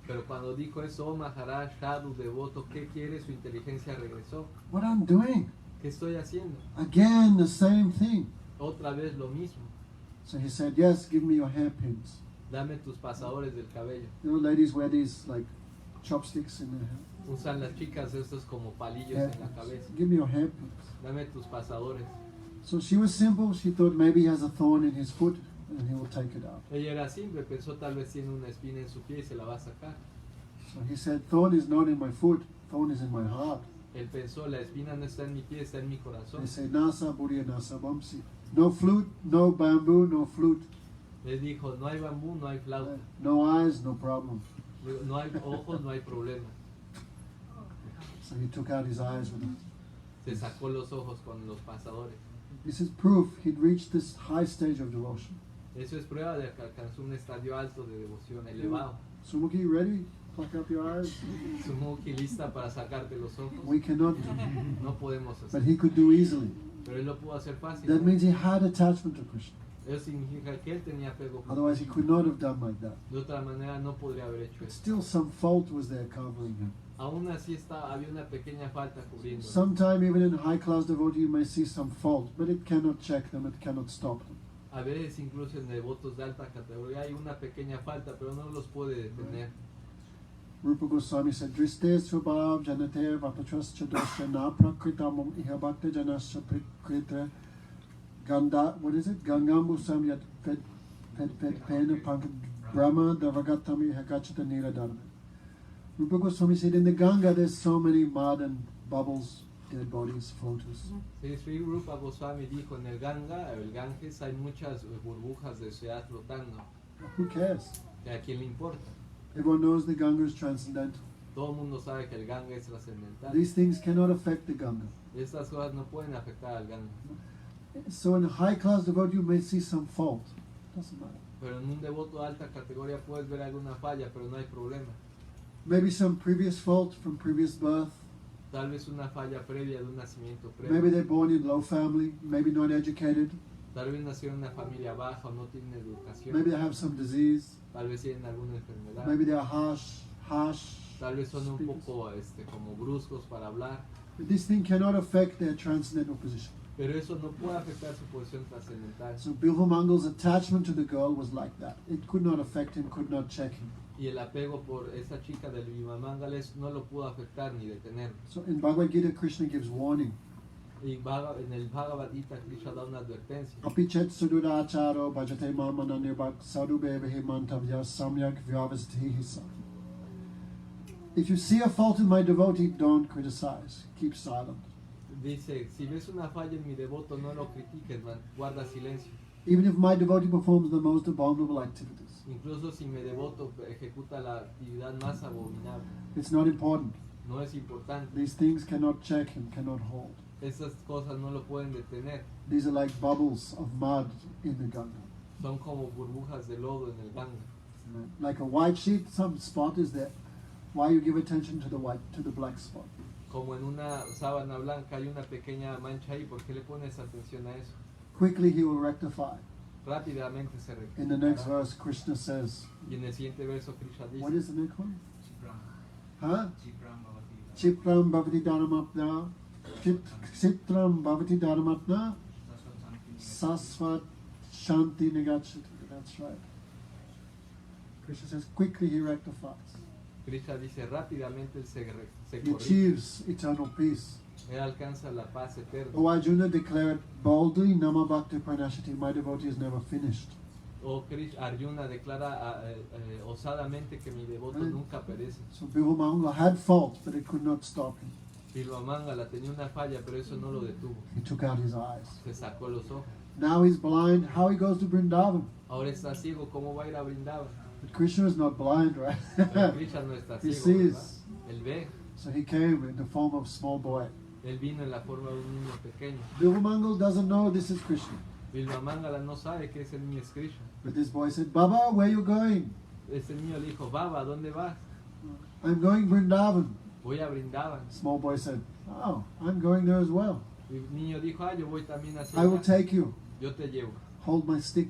Pero cuando dijo eso, Maharaj, sadhu, devoto, ¿qué quiere? Su inteligencia regresó. What I'm doing? ¿Qué estoy haciendo? Again, the same thing. Otra vez lo mismo. So he said, "Yes, give me your hairpins." Dame tus pasadores del cabello. Ladies wear these like chopsticks in their hair. Usan las chicas estos como palillos en la cabeza. Give me your hairpins. Dame tus pasadores. So she was simple. She thought maybe he has a thorn in his foot and he will take it out. Ella era simple, pensó tal vez tiene una espina en su pie y se la va a sacar. So he said, "Thorn is not in my foot. Thorn is in my heart." Él pensó, la espina no está en mi pie, está en mi corazón. They say, "Nasa Buriya Nasa Bamsi." No flute, no bamboo, no flute. Les dijo, no hay bambú, no hay flauta. No eyes, no problem. No hay ojos, no hay problema. So he took out his eyes with it. Se sacó los ojos con los pasadores. This is proof he'd reached this high stage of devotion. Eso es prueba de que alcanzó un estadio alto de devoción, elevado. Sumuki, ready? Pluck up your eyes. Sumuki lista para sacarte los ojos. We cannot do. No podemos But hacer. he could do easily. Pero él lo pudo hacer fácil. That means he had attachment to Krishna. Eso significa que él tenía apego con Otherwise, he Krishna. could not have done like that. De otra manera no podría haber hecho But eso. still, some fault was there covering him. Aún así había una pequeña falta cubriendo. Sometime, even in high-class devotee, you may see some fault, but it cannot check them, it cannot stop them. A veces incluso en devotos de alta categoría hay una pequeña falta, pero no los puede detener. Rupa Goswami said, "Driste svabhav janate vapachascha dosha na prakritamam iha bhakta janasya prikrita ganda." What is it? Gangambu samyat pet pena pankad brahma davagatam iha gachata niradana. Rupa Goswami said, in the Ganga there's so many mud and bubbles, dead bodies, photos. Sí, Sri Rupa Goswami dijo, en el Ganga, el Ganges, hay muchas burbujas de ciudad flotando. Who cares? ¿Que a quién le importa? Everyone knows the Ganga is transcendental. Todo el mundo sabe que el Ganga es trascendental. These things cannot affect the Ganga. Estas cosas no pueden afectar al Ganga. So in a high-class devotee you may see some fault. Doesn't matter. Pero en un devoto de alta categoría puedes ver alguna falla, pero no hay problema. Maybe some previous fault from previous birth. Tal vez una falla previa de un nacimiento Maybe previo. they're born in low family, maybe not educated, Tal vez nacieron en una familia baja o no tienen educación. maybe they have some disease, Tal vez tienen alguna enfermedad. maybe they are harsh. Tal vez son un speakers. poco como bruscos para hablar. But this thing cannot affect their transcendental position. Pero eso no puede afectar su posición trascendental. So Bilwamangal's attachment to the girl was like that. It could not affect him, could not check him. Y el apego por esa chica del Bilwamangal no lo pudo afectar ni detener. So in Bhagavad Gita, Krishna gives warning. Y en el Bhagavad Gita, Krishna da una advertencia. Apichet suduracharo bhajate mamananirbhak sadhu bevahi mantavya samyak vyavasthihi sa. If you see a fault in my devotee, don't criticize. Keep silent. Dice, si ves una falla en mi devoto, no lo critiques, guarda silencio. Even if my devotee performs the most abominable activities, Incluso si mi devoto ejecuta la actividad más abominable, it's not important. no es importante. These things cannot check him, cannot hold. Esas cosas no lo pueden detener. These are like bubbles of mud in the Ganga. Son como burbujas de lodo en el Ganga. Like a white sheet, some spot is there. Why you give attention to the black spot? Como en una sábana blanca hay una pequeña mancha ahí, ¿por qué le pones atención a eso? Quickly he will rectify. Rápidamente se In the next rectificará. verse, Krishna says, Y en el siguiente verso Krishna what dice, is the next one? Huh? Chipram. Chipram bhavati dhanamapna. Chitram bhavati dhanamapna. Sasvat shanti negachati. That's right. Krishna says, quickly he rectifies. Krishna dice, rápidamente él se He corrige. achieves eternal peace. Él alcanza la paz eterna. O Arjuna declared boldly, Nama Bhakti Pranashati, my devotee is never finished. O Arjuna declara osadamente que mi devoto Right. nunca perece. So Bilwamangal had fault, but it could not stop him. Bilwamangal tenía una falla, pero eso no lo detuvo. He took out his eyes. Se sacó los ojos. Now he's blind. How he goes to Vrindavan? Ahora está ciego, ¿cómo va a ir a Vrindavan? But Krishna is not blind, right? Pero Krishna no está He ciego, sees. ¿verdad? Él ve. So he came in the form of small boy. Él vino en la forma de un niño pequeño. Bilwamangal doesn't know this is Krishna. Bilwamangal no sabe que ese niño es Krishna. But this boy said, Baba, where you going? Ese niño le dijo, Baba, ¿dónde vas? I'm going Vrindavan. Voy a Vrindavan. Small boy said, oh, I'm going there as well. Y el niño dijo, yo voy también a I will allá. take you. Yo te llevo. Hold my stick.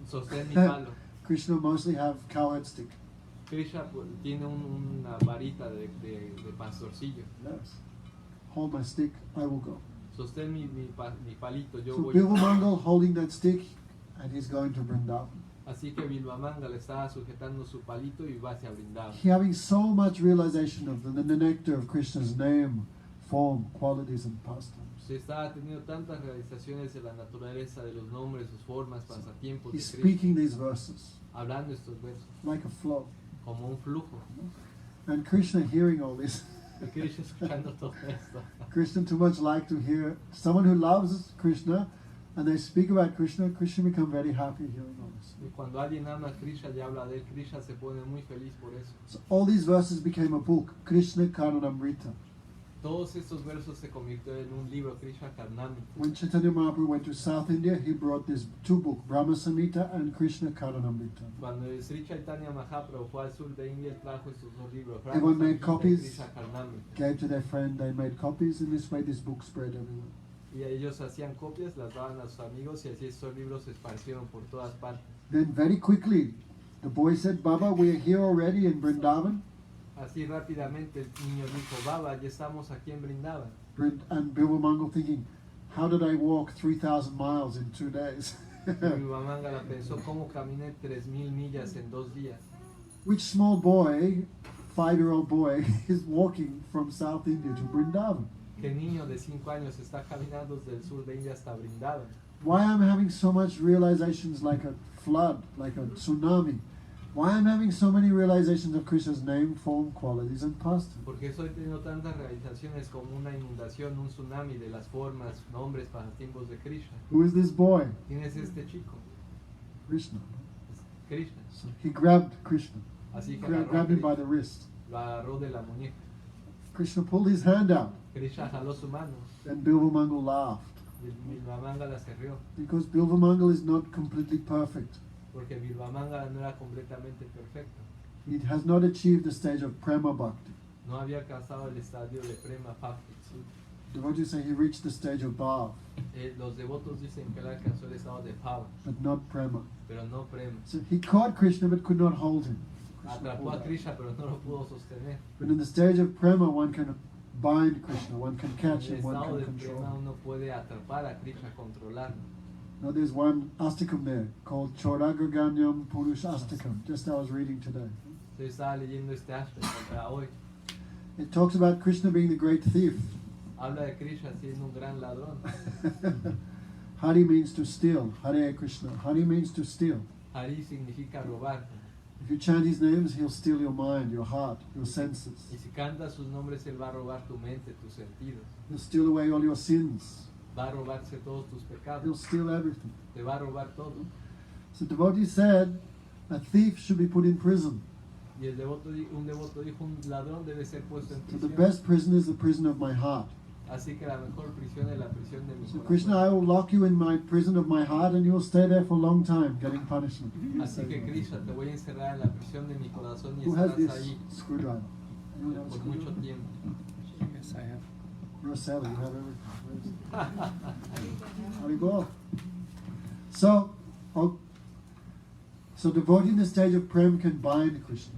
Sostén mi palo. Krishna mostly have cowherd stick. Krishna pues, tiene una varita de pastorcillo. Yes. Hold my stick, I will go. Sostén mi palito, yo So voy. Bilwamangal holding that stick, and he's going to Vrindavan. Así que Bilwamangal estaba sujetando su palito y va hacia Vrindavan. He having so much realization of the nectar of Krishna's name, form, qualities, and pastimes. Se estaba teniendo tantas realizaciones de la naturaleza, de los nombres, sus formas, pasatiempos de He's Krishna, speaking these verses hablando estos versos, like a flow. como un flujo. And Krishna hearing all this. Y Krishna escuchando todo esto. Krishna too much like to hear someone who loves Krishna and they speak about Krishna. Krishna become very happy hearing all this. Y cuando alguien ama a Krishna y habla de él, Krishna se pone muy feliz por eso. So all these verses became a book, Krishna Karnamrita. Todos estos versos se convirtió en un libro, Krishna Karnamrita. When Chaitanya Mahaprabhu went to South India, he brought these two books, Brahma Samhita and Krishna Karnamrita. Cuando Sri Chaitanya Mahaprabhu fue al sur de India, él trajo estos dos libros, Everyone made Samhita y copies. Krishna Karnamrita. Gave to their friend, they made copies, and this way this book spread everywhere. Y ellos hacían copias, las daban a sus amigos y así estos libros se esparcieron por todas partes. Then very quickly, the boy said, Baba, we're here already in Vrindavan. Así rápidamente el niño dijo, Baba, ya estamos aquí en Vrindavan. And Bilwamangal thinking, how did I walk 3,000 miles in 2 days? Bilwamangal pensó, ¿cómo caminé 3,000 millas en 2 días? Which small boy, 5-year-old boy, is walking from South India to Vrindavan? ¿Qué niño de 5 años está caminando desde el sur de India hasta Vrindavan? Why I'm having so much realizations like a flood, like a tsunami? Why I'm having so many realizations of Krishna's name, form, qualities, and pastimes? Porque estoy teniendo tantas realizaciones como una inundación, un tsunami de las formas, nombres, pasatiempos de Krishna. Who is this boy? ¿Quién es este chico? Krishna. Es Krishna. So he grabbed Krishna, Así que grabbed him by agarró, the wrist. lo agarró de la muñeca. Krishna pulled his hand out, Krishna jaló su mano and Bilwamangal laughed. y Bilwamangal se rió. Because Bilwamangal is not completely perfect. Porque Bilwamangal no era completamente perfecto. He has not achieved the stage of Prema Bhakti. No había alcanzado el estadio de Prema Bhakti. Devotees say he reached the stage of Bhav, Los devotos dicen que él alcanzó el estado de Bhava, but not Prema. pero no Prema. So he caught Krishna but could not hold him. Krishna Atrapó pulled a out. Krishna, pero no lo pudo sostener. But in the stage of Prema, one can bind Krishna, one can catch En el him, one estado can de control Prema him. uno puede atrapar a Krishna, controlarlo. Now there's one astikam there called Choragaganyam Purush Astikam, just I was reading today. Yo estaba leyendo este aspecto para hoy. It talks about Krishna being the great thief. Habla de Krishna siendo un gran ladrón. Hari means to steal, Hare Krishna. Hari means to steal. Hari significa robar. If you chant his names, he'll steal your mind, your heart, your senses. Y si cantas sus nombres, Él va a robar tu mente, tus sentidos. He'll steal away all your sins. Va a robarse todos tus He'll pecados. steal everything. Te va a robar todo. So devotee said, a thief should be put in prison. Y un devoto dijo, un ladrón debe ser puesto en So the prisión. best prison is the prison of my heart. Así que la mejor prisión es la prisión de mi So Krishna, I corazón. will lock you in my prison of my heart and you will stay there for a long time getting punishment. Así que Krishna, te voy a encerrar en la prisión de mi corazón y Who has estarás this ahí screwdriver? Anyone have a por mucho screwdriver? tiempo. Yes, I have. You're a sailor, you have everything. Haribol. So devotee in the stage of prem can bind Krishna.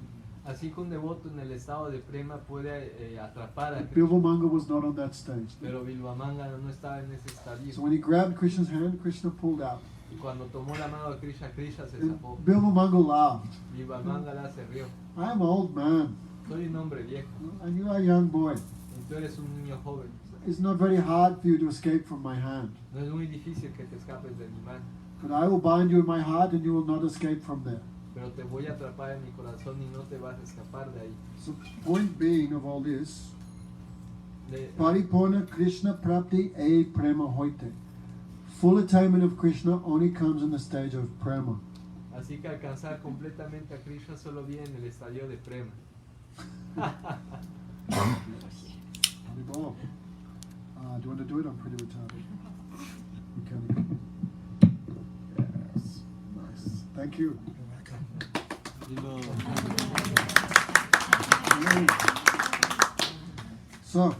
Así que un devoto en el estado de prema puede atrapar a But Krishna. Bilwamangal was not on that stage. Pero Bilwamangal no estaba en ese estadio. So when he grabbed Krishna's hand, Krishna pulled out. Y cuando tomó la mano de Krishna, Krishna se And zafó. Bilwamangal laughed. Bilwamangal se rió. I am an old man Soy un hombre viejo and you are a young boy. y tú eres un niño joven. It's not very hard for you to escape from my hand. No es muy difícil que te escapes de mi mano, But I will bind you in my heart and you will not escape from there. pero te voy a atrapar en mi corazón y no te vas a escapar de ahí. So point being of all this, De- Paripurna Krishna Prapti E Prema Hoite. Full attainment of Krishna only comes in the stage of prema. Así que alcanzar completamente a Krishna solo viene en el estadio de prema. Haribol. Do you want to do it? I'm pretty retarded. Okay. Yes. Nice. Thank you. So,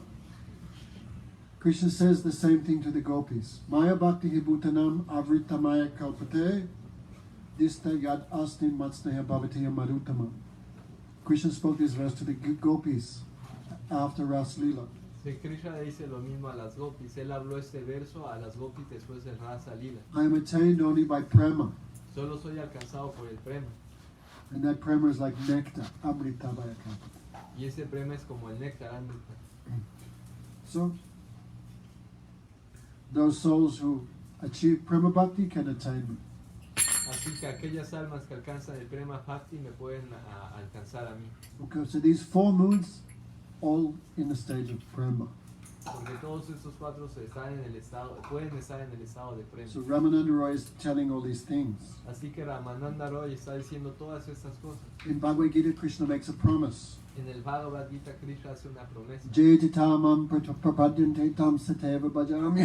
Krishna says the same thing to the gopis. Maya bhakti hibhutanam avritamaya kalpate dista yad astin matsneha bhavataya marutama. Krishna spoke this verse to the gopis after Ras Leela. Si Krishna le dice lo mismo a las gopis, él habló este verso a las gopis después del Rasa Lila. I am attained only by prema. Solo soy alcanzado por el prema. And that prema is like nectar, amrita bhaya kalpate. Y ese prema es como el néctar amrita. So, those souls who achieve prema bhakti can attain me. Así que aquellas almas que alcanzan el prema bhakti me pueden alcanzar a mí. Okay, so these four moods, all in the stage of prema. Porque todos estos cuatro están en el estado, pueden estar en el estado de prema. So Ramananda Roy is telling all these things. Así que Ramananda Roy está diciendo todas estas cosas. In Bhagavad Gita, Krishna makes a promise. En el Bhagavad Gita, Krishna hace una promesa. Jayatitamam prapadyante tam sateva bhajami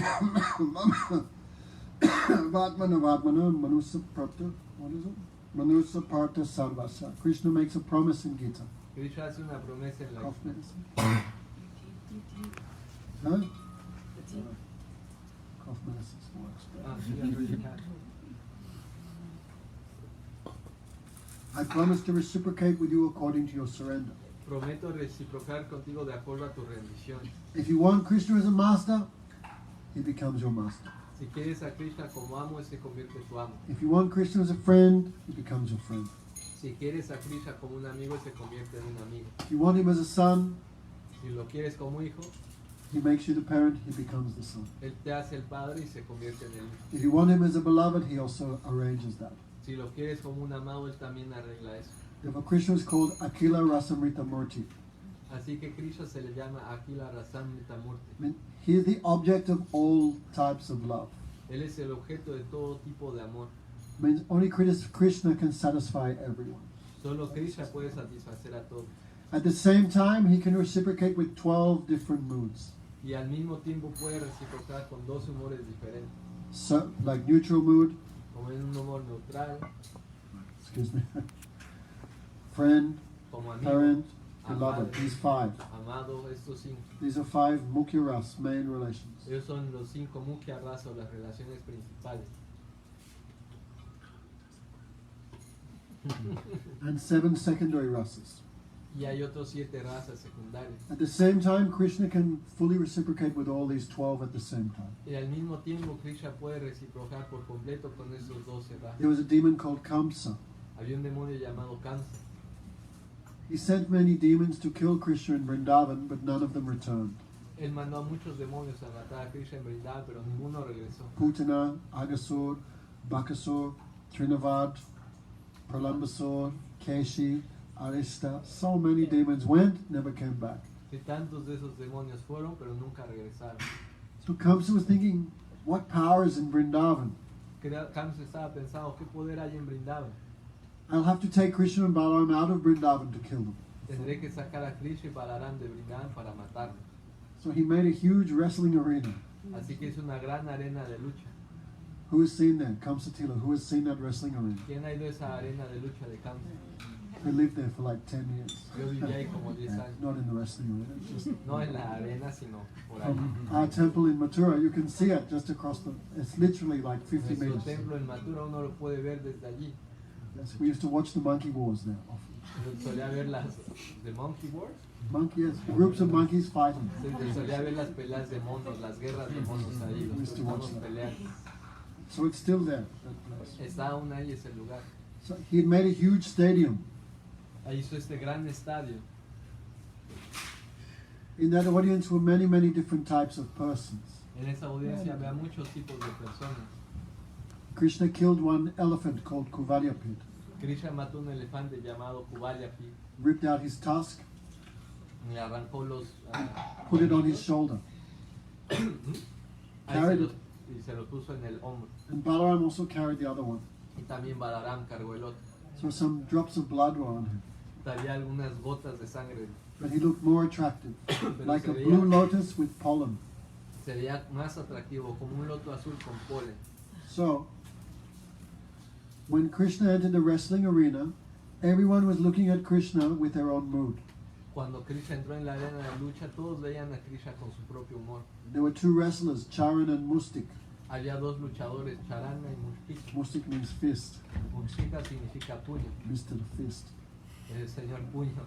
vatmana manusa prapta. What is it? Manusa parta sarvasa. Krishna makes a promise in Gita. Krishna hace una promesa en la Cough medicine. Huh? Cough medicine works. Ah, sí, I already had. I promise to reciprocate with you according to your surrender. Prometo reciprocar contigo de acuerdo a tu rendición. If you want Krishna as a master, he becomes your master. Si quieres a Krishna como amo, él se convierte en tu amo. If you want Krishna as a friend, he becomes your friend. Si quieres a Krishna como un amigo, él se convierte en un amigo. If you want him as a son, Si lo quieres como hijo, he makes you the parent, he becomes the son. él te hace el padre y se convierte en el hijo. If you want him as a beloved, he also arranges that. Si lo quieres como un amado, él también arregla eso. Therefore, Krishna is called Akila Rasamrita Murti. Así que Krishna se le llama Akila Rasamrita Murti. I mean, he is the object of all types of love. Él es el objeto de todo tipo de amor. It means only Krishna can satisfy everyone. Solo Krishna puede satisfacer a todos. At the same time, he can reciprocate with 12 different moods. Y al mismo tiempo puede reciprocar con dos humores diferentes. So, like neutral mood, Como en un humor neutral, excuse me, friend, como amigo, parent, amado, beloved. These 5. amado, estos cinco. These are 5 Mukhya Ras, main relations. Ellos son los cinco mukhya rasa o las relaciones principales. And 7 secondary rasas. Y hay otros 7 razas secundarias. At the same time, Krishna can fully reciprocate with all these 12 at the same time. Y al mismo tiempo Krishna puede reciprocar por completo con esos 12 razas. There was a demon called Kamsa. Había un demonio llamado Kamsa. He sent many demons to kill Krishna in Vrindavan, but none of them returned. Él mandó a muchos demonios a matar a Krishna en Vrindavan, pero ninguno regresó. Putana, Agasur, Bakasur, Trinavad, Pralambasur, Keshi, Arista, so many demons went, never came back. Y tantos de esos demonios fueron, pero nunca regresaron. So Kamsa was thinking, what power is in Vrindavan? Kamsa estaba pensando, ¿qué poder hay en Vrindavan? I'll have to take Krishna and Balaram out of Vrindavan to kill them. Tendré que sacar a Krishna y Balaram de Vrindavan para matarlos. So he made a huge wrestling arena. Así que es una gran arena de lucha. Who has seen that? Kamsatila, who has seen that wrestling arena? ¿Quién ha ido a esa arena de lucha de Kamsa? I lived there for like 10 years. Yo viví ahí como 10 años. Not in the wrestling arena, just No en la arena, sino por ahí. from our temple in Mathura. You can see it just across the, it's literally like 50 Nuestro meters. templo en Mathura uno lo puede ver desde allí. Yes, we used to watch the monkey wars there often. Solía ver las de Monkey Wars. Yes, groups of monkeys fighting. Solía ver las peleas de monos, las guerras de monos ahí, los monos pelean. So it's still there, that place. Está aún ahí ese lugar. So he had made a huge stadium. Ahí hizo este gran estadio. In that audience were many, many different types of persons. En esa audiencia había muchos tipos de personas. Krishna killed one elephant called Kuvalyapit, Krishna mató un elefante llamado Kuvalyapi, ripped out his tusk, le arrancó los... put it on his shoulder. ahí y se lo puso en el hombro. And Balaram also carried the other one. Y también Balaram cargó el otro. So some drops of blood were on him. Había algunas gotas de sangre, But he looked more attractive, pero like se a veía, blue lotus with pollen. se veía más atractivo, como un loto azul con polen. So, when Krishna entered the wrestling arena, everyone was looking at Krishna with their own mood. Cuando Krishna entró en la arena de lucha, todos veían a Krishna con su propio humor. There were two wrestlers, Charan and Mustik. Había dos luchadores, Charana y Mushika. Mustik means fist, Mushika significa puño, Mr. the Fist. el señor puño.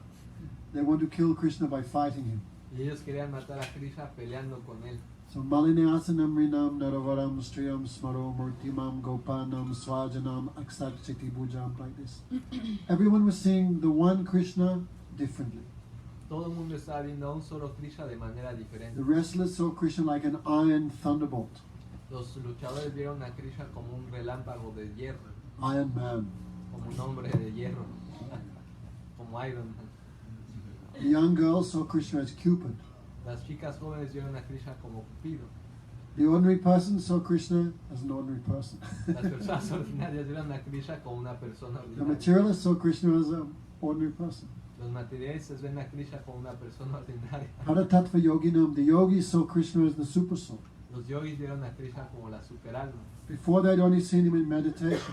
They want to kill Krishna by fighting him. Y ellos querían matar a Krishna peleando con él. So Malineasanam Rinam Naravaram Striyam Smaro Murtimam Gopanam Swajanam Aksat Chiti Bhujam, like this. Everyone was seeing the one Krishna differently. Todo el mundo estaba viendo a un solo Krishna de manera diferente. The wrestlers saw Krishna like an iron thunderbolt, Los luchadores vieron a Krishna como un relámpago de hierro, Iron Man. como un hombre de hierro, como Iron Man. The young girls saw Krishna as Cupid. Las chicas jóvenes vieron a Krishna como Cupido. The ordinary person saw Krishna as an ordinary person. Las personas ordinarias vieron a Krishna como una persona The ordinaria. materialists saw Krishna as an ordinary person. Los materialistas ven a Krishna como una persona ordinaria. Paratattva Yoginam, the yogis saw Krishna as the super soul. Los yogis vieron a Krishna como la superalma. Before they'd only seen him in meditation.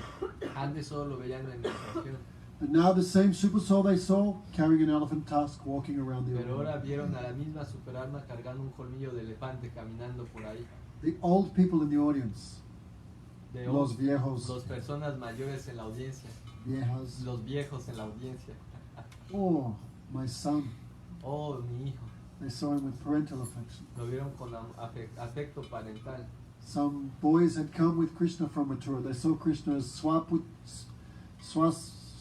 Antes solo lo veían en meditación. But now the same super soul they saw carrying an elephant tusk walking around the Pero ahora audience. vieron a la misma superalma cargando un colmillo de elefante caminando por ahí. The old people in the audience, De los viejos, Los personas mayores en la audiencia. viejas, Los viejos en la audiencia. oh, my son. Oh, mi hijo. They saw him with parental affection. Lo vieron con afecto parental. Some boys had come with Krishna from Mathura. They saw Krishna as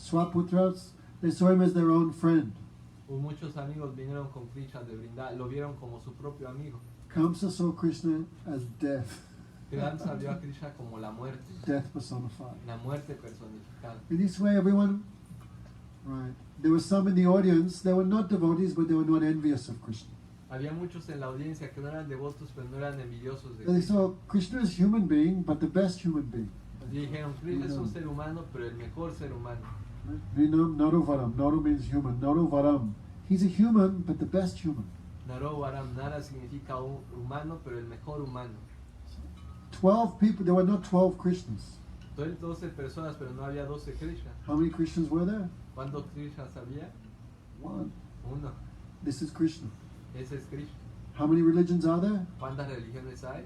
Swaputras. They saw him as their own friend. Muchos amigos vinieron con Krishna de Vrindavan, lo vieron como su propio amigo. Kamsa saw Krishna as death, Kamsa vio a Krishna como la muerte, death personified. la muerte personificada. In this way, everyone, right? There were some in the audience. They were not devotees, but they were not envious of Krishna. Había muchos en la audiencia que no eran devotos, pero no eran envidiosos de They Krishna. saw Krishna as human being, but the best human being. Y dijeron, Krishna es un ser humano, pero el mejor ser humano. Vinam Naruvaram. Naru means human. Naruvaram. He's a human, but the best human. Naro Varam, Nara significa un humano, pero el mejor humano. 12 people. There were not 12 Krishnas. Entonces 12 personas, pero no había 12 Krishnas. How many Krishnas were there? ¿Cuántos Krishnas había? One. Uno. This is Krishna. Ese es Krishna. How many religions are there? ¿Cuántas religiones hay?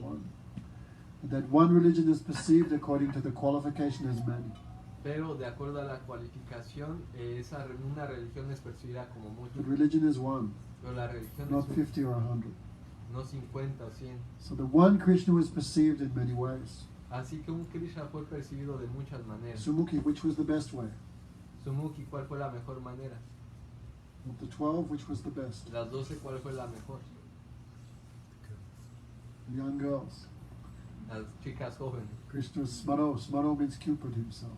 One. That one religion is perceived according to the qualification as many. Pero de acuerdo a la cualificación, una religión es percibida como mucho. But religion is one, Pero la religión not es 50 or 100. no 50 o 100. So the one Krishna was perceived in many ways. Así que un Krishna fue percibido de muchas maneras. Sumukhi, which was the best way? Sumukhi, ¿cuál fue la mejor manera? Of the 12, which was the best? Las 12, ¿cuál fue la mejor? Young girls. las chicas jóvenes. Krishna is Smaro. Smaro means Cupid himself.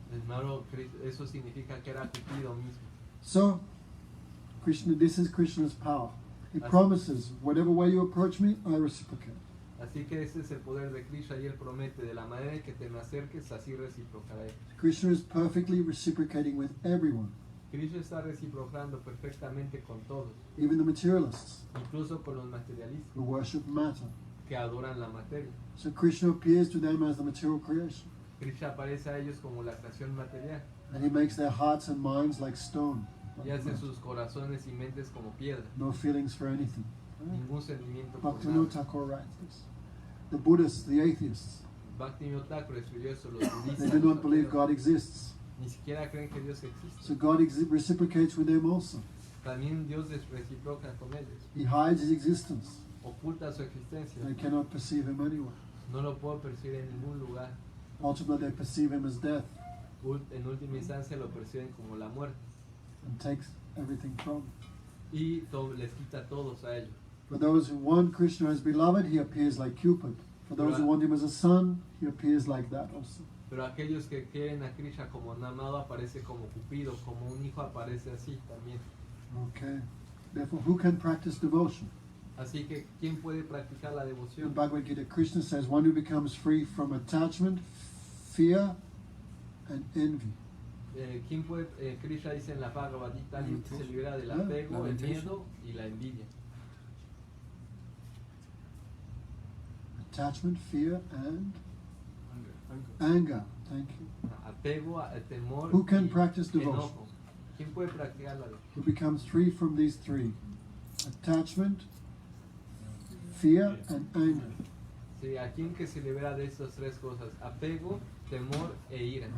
Eso significa que era Cupido mismo. So, Krishna, this is Krishna's power. He Así- promises, whatever way you approach me, I reciprocate. Así que ese es el poder de Krishna y él promete, de la manera en que te me acerques, así reciprocaré. Krishna is perfectly reciprocating with everyone, Krishna está reciprocando perfectamente con todos, even the materialists incluso con los materialistas who worship matter. que adoran la materia. So Krishna appears to them as the material creation, Krishna aparece a ellos como la creación material and he makes their hearts and minds like stone, y hace sus corazones y mentes como piedra, no feelings for anything. ningún sentimiento por Bhaktivinoda nada. Thakur writes this. The Buddhists, the atheists, Bhaktivinoda Thakur escribió eso, los they budistas do los not believe ateos, God exists. ni siquiera creen que Dios existe. So God reciprocates with them also. También Dios es reciproca con ellos, He hides his existence. oculta su existencia, They cannot perceive him anywhere. no lo puedo percibir en ningún lugar. Ultimately, they perceive him as death En última instancia lo perciben como la muerte and takes everything from him. y les quita a todos a ellos. For those who want Krishna as beloved, he appears like Cupid. For those who want him as a son, he appears like that also. Pero aquellos que quieren a Krishna como un amado aparece como Cupido, como un hijo aparece así también. Okay. Therefore, who can practice devotion? Así que, ¿quién puede practicar la In devoción? Bhagavad Gita, Krishna says, one who becomes free from attachment, fear, and envy. ¿Quién puede, Krishna dice en la Bhagavad Gita, alguien que se libera del apego, el miedo y la envidia. Attachment, fear, and Anger. anger. Thank you. Apego, temor Who can y practice devotion? enojo. ¿Quién puede practicar la devoción? Who becomes free from these three: attachment, fear, and anger. Sí, a quien que se libera de estas tres cosas, apego, temor e ira.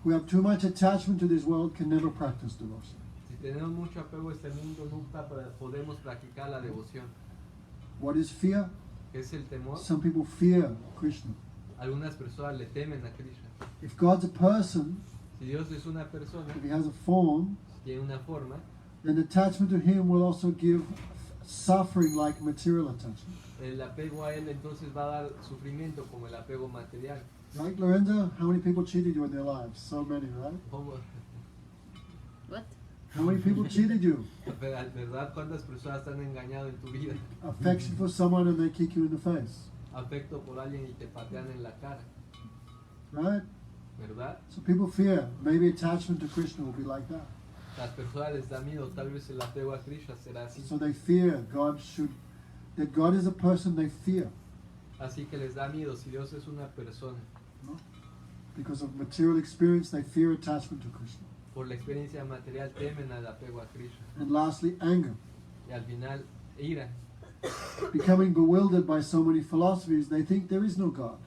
Who have too much attachment to this world can never practice devotion. Si tenemos mucho apego a este mundo, nunca podemos practicar la devoción. What is fear? ¿Qué es el temor? Some people fear Krishna. Algunas personas le temen a Krishna. If God's a person, Si Dios es una persona, if he has a form, tiene una forma, then attachment to him will also give suffering like material attachment. el apego a él entonces va a dar sufrimiento como el apego material. Right, Lorenzo? How many people cheated you in their lives? So many, right? Como- What? How many people cheated you? ¿Verdad? ¿Cuántas personas te han engañado en tu vida? Affection for someone and they kick you in the face, Afecto por alguien y te patean en la cara, right? ¿verdad? So people fear. Maybe attachment to Krishna will be like that. Las personas les da miedo, tal vez el apego a Krishna será así. So they fear that God is a person they fear. Así que les da miedo si Dios es una persona. No? Because of material experience, they fear attachment to Krishna. Por la experiencia material temen al apego a Krishna. And lastly, anger. Y al final, ira. Becoming bewildered by so many philosophies, they think there is no God.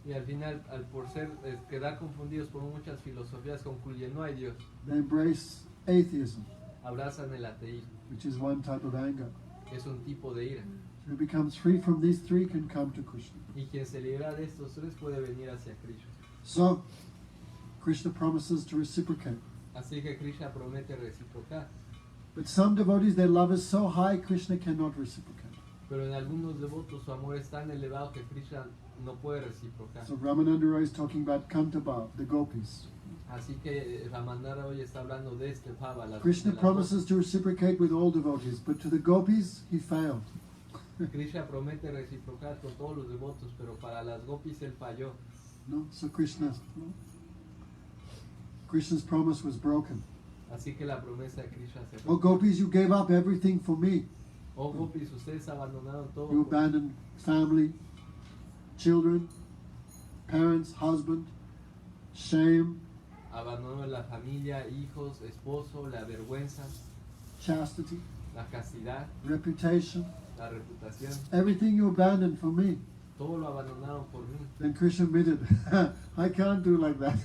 Y al final, por quedar confundidos por muchas filosofías, concluyen, no hay Dios. They embrace atheism, Abrazan el ateísmo. which is one type of anger. Es un tipo de ira. Who becomes free from these three can come to Krishna. Y quien se libera de estos tres puede venir hacia Krishna. So, Krishna promises to reciprocate. Así que Krishna promete reciprocar. But some devotees, their love is so high, Krishna cannot reciprocate. Pero en algunos devotos su amor es tan elevado que Krishna no puede reciprocar. So Ramananda Roy is talking about Kantaba, the gopis. Así que Ramandara hoy está hablando de este Bhava. Krishna promises to reciprocate with all devotees, but to the gopis, he failed. Krishna promete reciprocar con todos los devotos, pero para las gopis él falló. No? So Krishna's promise was broken. Así que la promesa de Krishna se Oh, rompió. gopis, you gave up everything for me. Oh gopis, ustedes abandonaron todo. You por- abandoned family, children, parents, husband, shame, Abandonaron la familia, hijos, esposo, la vergüenza, chastity, la castidad, reputation. la reputación. Everything you abandoned for me. Todo lo abandonaron por mí. Then Krishna admitted, I can't do like that.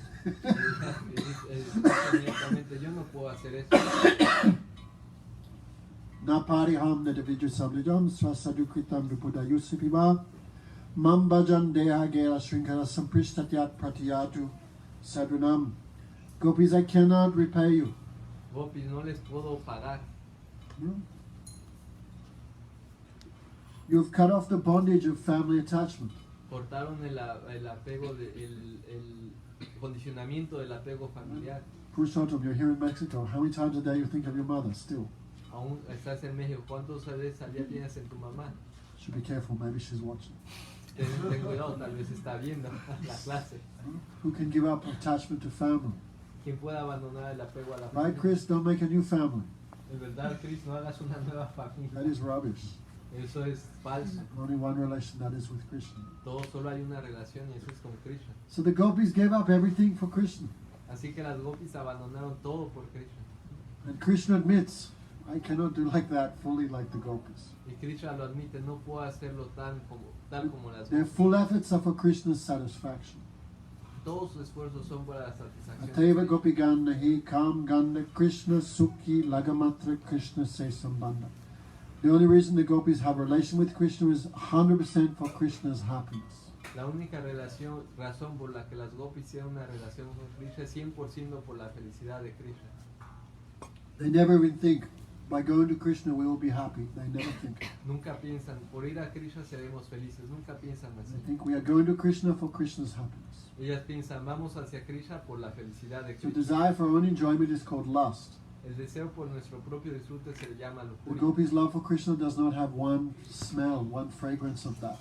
Inmediatamente, yo no puedo hacer eso. Napariham nedaviju samridam swasadukritam vipudayusipiva mam bhajan deha gera shrinkara samprishtatyat pratiyatu sadhunam. Gopis, I cannot repay you. Gopis, no les puedo pagar. No? You've cut off the bondage of family attachment. Cortaron el apego, el condicionamiento del apego familiar. Purushottam, you're here in Mexico. How many times a day you think of your mother still? Aún estás en México, ¿cuántos veces al día tienes en tu mamá? Should be careful, maybe she's watching. Ten cuidado, tal vez está viendo la clase. Who can give up attachment to family? ¿Quién puede abandonar el apego a la Right, familia? Chris? Don't make a new family. En verdad, Chris, no hagas una nueva familia. That is rubbish. Eso es falso. Only one relation, that is with Krishna. Solo hay una relación y eso es con Krishna. So the gopis gave up everything for Krishna. Así que las gopis abandonaron todo por Krishna. And Krishna admits, I cannot do like that fully like the gopis. Y Krishna lo admite, no puedo hacerlo tal como las Their gopis. full efforts are for Krishna's satisfaction. Todos sus esfuerzos son para la satisfacción. Ateva gopi ganda hi kam ganda Krishna sukhi lagamatra Krishna se sambandha. The only reason the gopis have a relation with Krishna is 100% for Krishna's happiness. La única razón por la que las gopis tienen una relación con Krishna es 100% por la felicidad de Krishna. They never even think, by going to Krishna we will be happy. They never think. Nunca piensan, por ir a Krishna seremos felices. Nunca piensan They así. think we are going to Krishna for Krishna's happiness. Ellas piensan, vamos hacia Krishna por la felicidad de So Krishna. desire for our own enjoyment is called lust. El deseo por nuestro propio disfrute se le llama The lujuria. gopis' love for Krishna does not have one smell, one fragrance of that.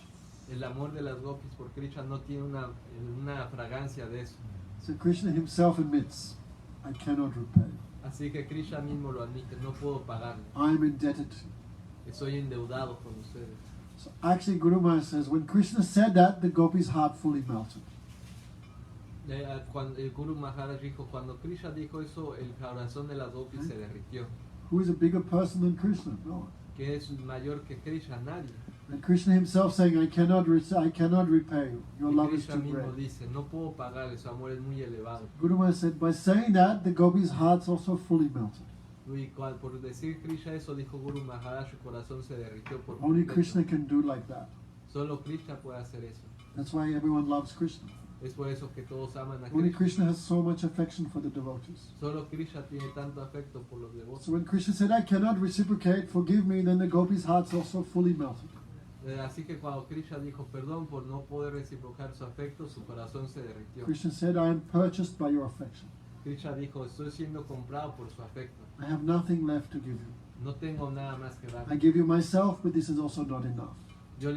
El amor de las gopis por Krishna no tiene una fragancia de eso. So Krishna himself admits, I cannot repay. Así que Krishna mismo lo admite, no puedo pagarle. I am indebted to you. Estoy endeudado con ustedes. So actually Guru Maharaj says, when Krishna said that, the gopis' heart fully melted. Cuando el Guru Maharaj dijo, cuando Krishna dijo eso, el corazón de las gopis se derritió. Who is a bigger person than Krishna? No one. ¿Quién es mayor que Krishna? Nadie. And Krishna himself saying, I cannot repay you. Your Y love is Krishna too mismo great. dice, no puedo pagarle, su amor es muy elevado. Guru Maharaj said, by saying that, the gopis' hearts also fully melted. Y por decir Krishna eso, dijo Guru Maharaj, su corazón se derritió por Only completo. Krishna can do like that. Solo Krishna puede hacer eso. That's why everyone loves Krishna. Es por eso que todos aman a Only Krishna. Krishna has so much affection for the devotees. Solo Krishna tiene tanto afecto por los devotos. So when Krishna said, I cannot reciprocate, forgive me, then the gopis' hearts also fully melted. Así que cuando Krishna dijo perdón por no poder reciprocar su afecto, su corazón se derritió. Krishna said, I am purchased by your affection. Krishna dijo, estoy siendo comprado por su afecto. I have nothing left to give you. No tengo nada más que dar. I give you myself, but this is also not enough. Yo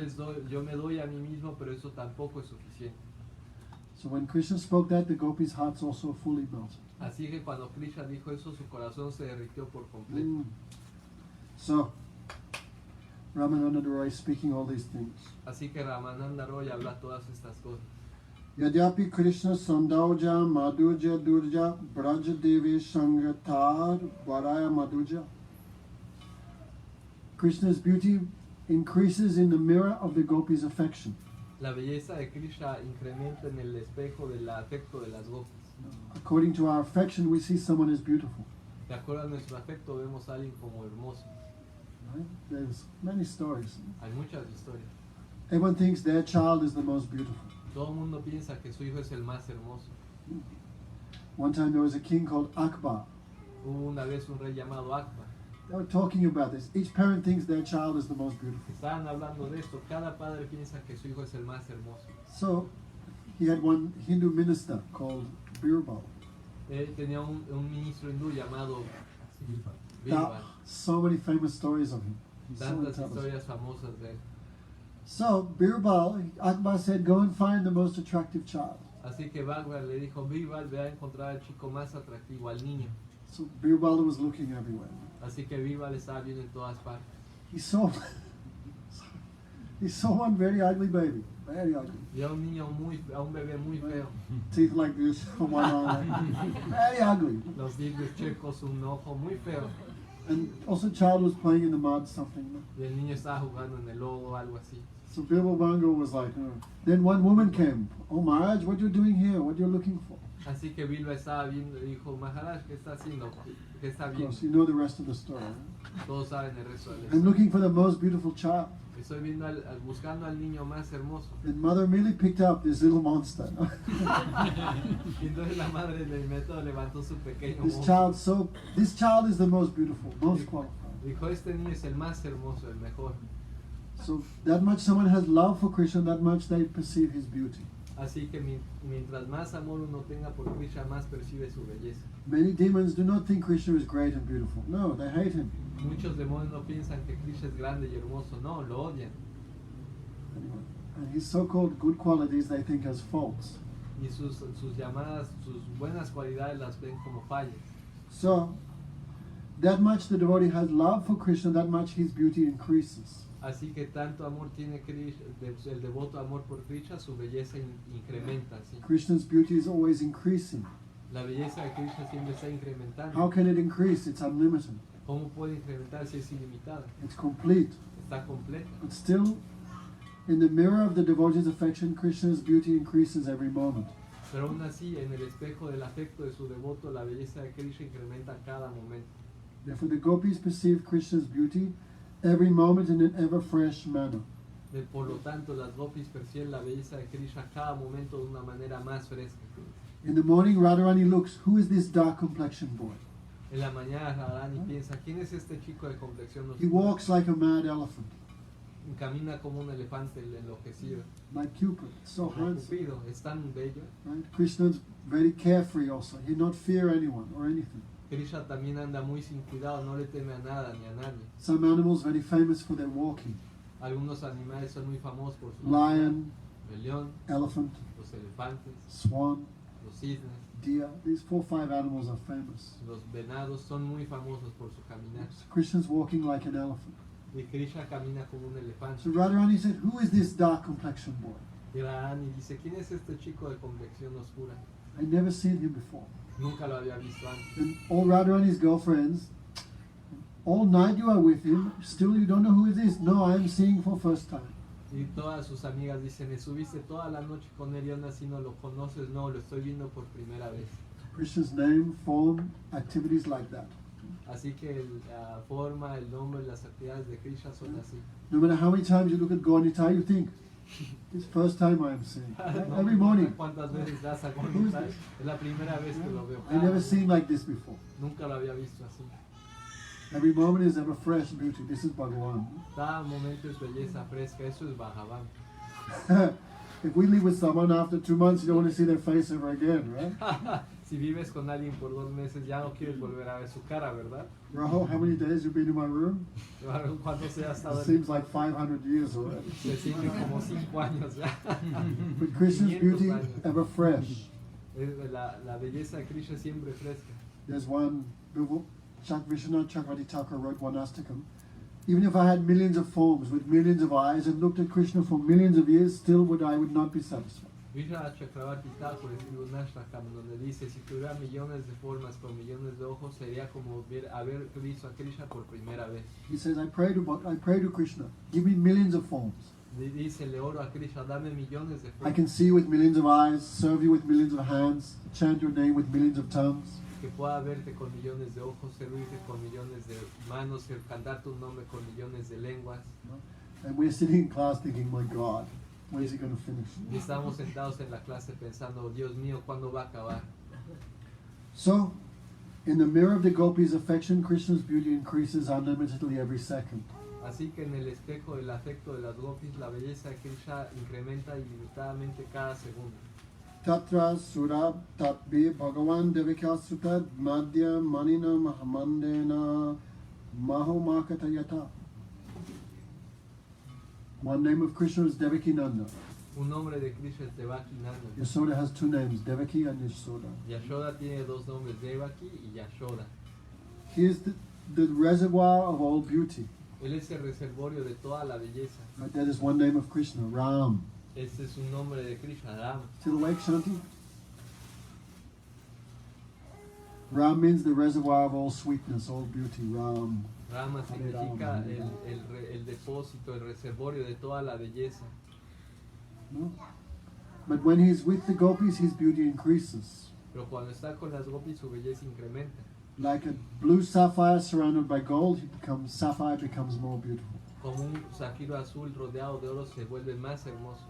me doy a mí mismo, pero eso tampoco es suficiente. So when Krishna spoke that, the gopis' hearts also fully melted. Así que cuando Krishna dijo eso, su corazón se derritió por completo. So, Ramananda Roy speaking all these things. Así que Ramananda Roy habla todas estas cosas. Yadyapi Krishna Sandauja Madhuja Durja Braja Devi Sangatar Varaya Madhuja. Krishna's beauty increases in the mirror of the gopis' affection. La belleza de Krishna incrementa en el espejo del afecto de las gopis. According to our affection, we see someone as beautiful. De acuerdo a nuestro afecto, vemos a alguien como hermoso. Right? There's many stories. Hay muchas historias. Everyone thinks their child is the most beautiful. Todo el mundo piensa que su hijo es el más hermoso. One time there was a king called Akbar. Hubo una vez un rey llamado Akbar. They were talking about this. Each parent thinks their child is the most beautiful. Estaban hablando de esto. Cada padre piensa que su hijo es el más hermoso. So he had one Hindu minister called Birbal. Él tenía un ministro hindú llamado There Bilwamangal. are so many famous stories of him. He's so Tantas intelligent. historias famosas de él. So Birbal, Akbar said, go and find the most attractive child. Así que Bhagwan le dijo, Birbal, ve a encontrar al chico más atractivo, al niño. So Birbal was looking everywhere. Así que Birbal estaba viendo en todas partes. He saw one very ugly baby, very ugly. Y a un niño a un bebé muy feo. Teeth like this, one eye, very ugly. Los dientes checos, un ojo muy feo. And also child was playing in the mud, something. Y el niño estaba jugando en el lodo o algo así. So Bilwamangal was like, Then one woman came. Oh Maharaj, what you doing here? What you looking for? Así que Bilwa estaba viendo y dijo, Maharaj, ¿qué está haciendo? ¿Qué está Of viendo? course, you know the rest of the story. Right? Todos saben el resto de la I'm historia. looking for the most beautiful child. Estoy viendo buscando al niño más hermoso. And mother immediately picked up this little monster. Y entonces la madre del método levantó su pequeño This monstruo. this child is the most beautiful, most qualified. Dijo, este niño es el más hermoso, el mejor. So that much someone has love for Krishna, that much they perceive his beauty. Así que mientras más amor uno tenga por Krishna, más percibe su belleza. Many demons do not think Krishna is great and beautiful. No, they hate him. Muchos demonios no piensan que Krishna es grande y hermoso, no, lo odian. And his so-called good qualities they think as faults. Y sus llamadas, sus buenas cualidades las ven como fallas. So, that much the devotee has love for Krishna, that much his beauty increases. Así que tanto amor tiene Krishna, el devoto amor por Krishna, su belleza incrementa. ¿Sí? Krishna's beauty is always increasing. La belleza de Krishna siempre está incrementando. How can it increase? It's unlimited. ¿Cómo puede incrementar si es ilimitada? It's complete. Está completa. But still, in the mirror of the devotee's affection, Krishna's beauty increases every moment. Pero aún así, en el espejo del afecto de su devoto, la belleza de Krishna incrementa cada momento. Therefore, the gopis perceive Krishna's beauty every moment in an ever fresh manner. Por lo tanto, las gopis perciben la belleza de Krishna cada momento de una manera más fresca. In the morning, Radharani looks, who is this dark complexioned boy? En la mañana Radharani piensa, ¿quién es este chico de complexión He oscura? walks like a mad elephant, Camina como un elefante enloquecido. like Cupid, so Como handsome. Cupido, es tan bello. Right? Krishna's very carefree also. He not fear anyone or anything. Krishna también anda muy sin cuidado, no le teme a nada ni a nadie. Some animals very famous for their walking. Algunos animales son muy famosos por su Lion, el león, elephant, los elefantes, swan, los cisnes, deer. These 4 or 5 animals are famous. los venados son muy famosos por su caminar. So Krishna's walking like an elephant. Y Krishna camina como un elefante. So Radharani said, who is this dark complexioned boy? Y Radharani dice, ¿quién es este chico de complexión oscura? I never seen him before. Nunca lo había visto antes. And all Radharani's girlfriends, all night you are with him, still you don't know who it is. No, I am seeing for first time. Y todas sus amigas dicen, estuviste toda la noche con él y aún así no lo conoces. No, lo estoy viendo por primera vez. Krishna's name, form, activities like that. Así que la forma, el nombre, las actividades de Krishna son así. No matter how many times you look at Gaunita, you think, this first time I am seeing. No Every importa morning. cuántas veces das a contar, es la primera vez que lo veo. I never seen like this before. Nunca lo había visto así. Every moment is ever fresh beauty. This is Bhagavan. Cada momento es belleza fresca, eso es Bhagavan. If we live with someone after 2 months, you don't want to see their face ever again, right? Si vives con alguien por 2 meses, ya no quieres volver a ver su cara, ¿verdad? Raho, how many days you been in my room? Cuando se ha estado It en seems like 500 years already. se siente como 5 años ya. But Krishna's 500 beauty años. ever fresh. La belleza de Krishna es siempre fresca. There's one, Vishwanath Chakravarti Thakur wrote one astakam. Even if I had millions of forms with millions of eyes and looked at Krishna for millions of years, still I would not be satisfied. Vishwanath Chakravarti Thakur escribe un ashtakam donde dice, si tuviera millones de formas con millones de ojos, sería como haber visto a Krishna por primera vez. He says, I pray to Krishna, give me millions of forms. Dice, le oro a Krishna, dame millones de I formas, can see you with millions of eyes, serve you with millions of hands, chant your name with millions of tongues. que pueda verte con millones de ojos, servirte con millones de manos, cantar tu nombre con millones de lenguas. And we're sitting in class thinking, my God, when is he going to finish? Y estamos sentados en la clase pensando, Dios mío, ¿cuándo va a acabar? So, in the mirror of the gopis' affection, Krishna's beauty increases unlimitedly every second. Así que en el espejo del afecto de las gopis, la belleza de Krishna incrementa ilimitadamente cada segundo. Tatra surab tatvi bhagavan devika sutad madhya manina mahamandena mahomakatayata. One name of Krishna is Devaki Nanda. Un nombre de Krishna es Devaki Nanda. Yashoda has 2 names, Devaki and Yashoda. Yashoda tiene 2 nombres, Devaki y Yashoda. He is the reservoir of all beauty. Él es el reservorio de toda la belleza. But that is one name of Krishna, Ram. Este es un nombre de Krishna, Ram. Still awake, Shanti? Ram means the reservoir of all sweetness, all beauty, Ram. Rama Hare significa Rama, Hare Rama. el depósito, el reservorio de toda la belleza. No? But when he's with the gopis, his beauty increases. Pero cuando está con las gopis, su belleza incrementa. Like a blue sapphire surrounded by gold, sapphire becomes more beautiful. Como un zafiro azul rodeado de oro, se vuelve más hermoso.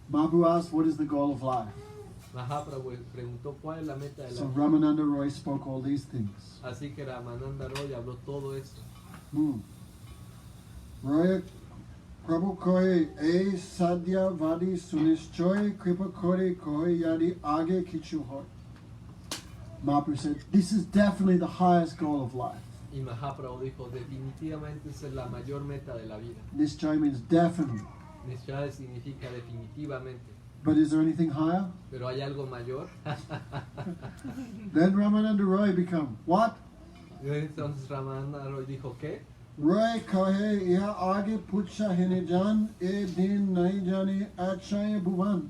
Mahaprabhu asked, what is the goal of life? Mahaprabhu preguntó cuál es la meta de la So vida. Ramananda Roy spoke all these things. Así que Ramananda Roy habló todo esto. Roya Prabhu Koi A Sadhya Vadi Sunishchoy Kripa Kori Koi Yadi Age Kichu Hoy. Mahaprabhu said, this is definitely the highest goal of life. Y Mahaprabhu dijo, definitivamente esa es la mayor meta de la vida. Nishchay means definitely. Nishchaya significa definitivamente. But is there anything higher? Pero hay algo mayor. Then Ramananda Roy become, what? Y entonces Ramananda Roy dijo, ¿qué? Roy Kahe Iha Age Pucha Hinejan E Din Naijani Achaya Bhuvan.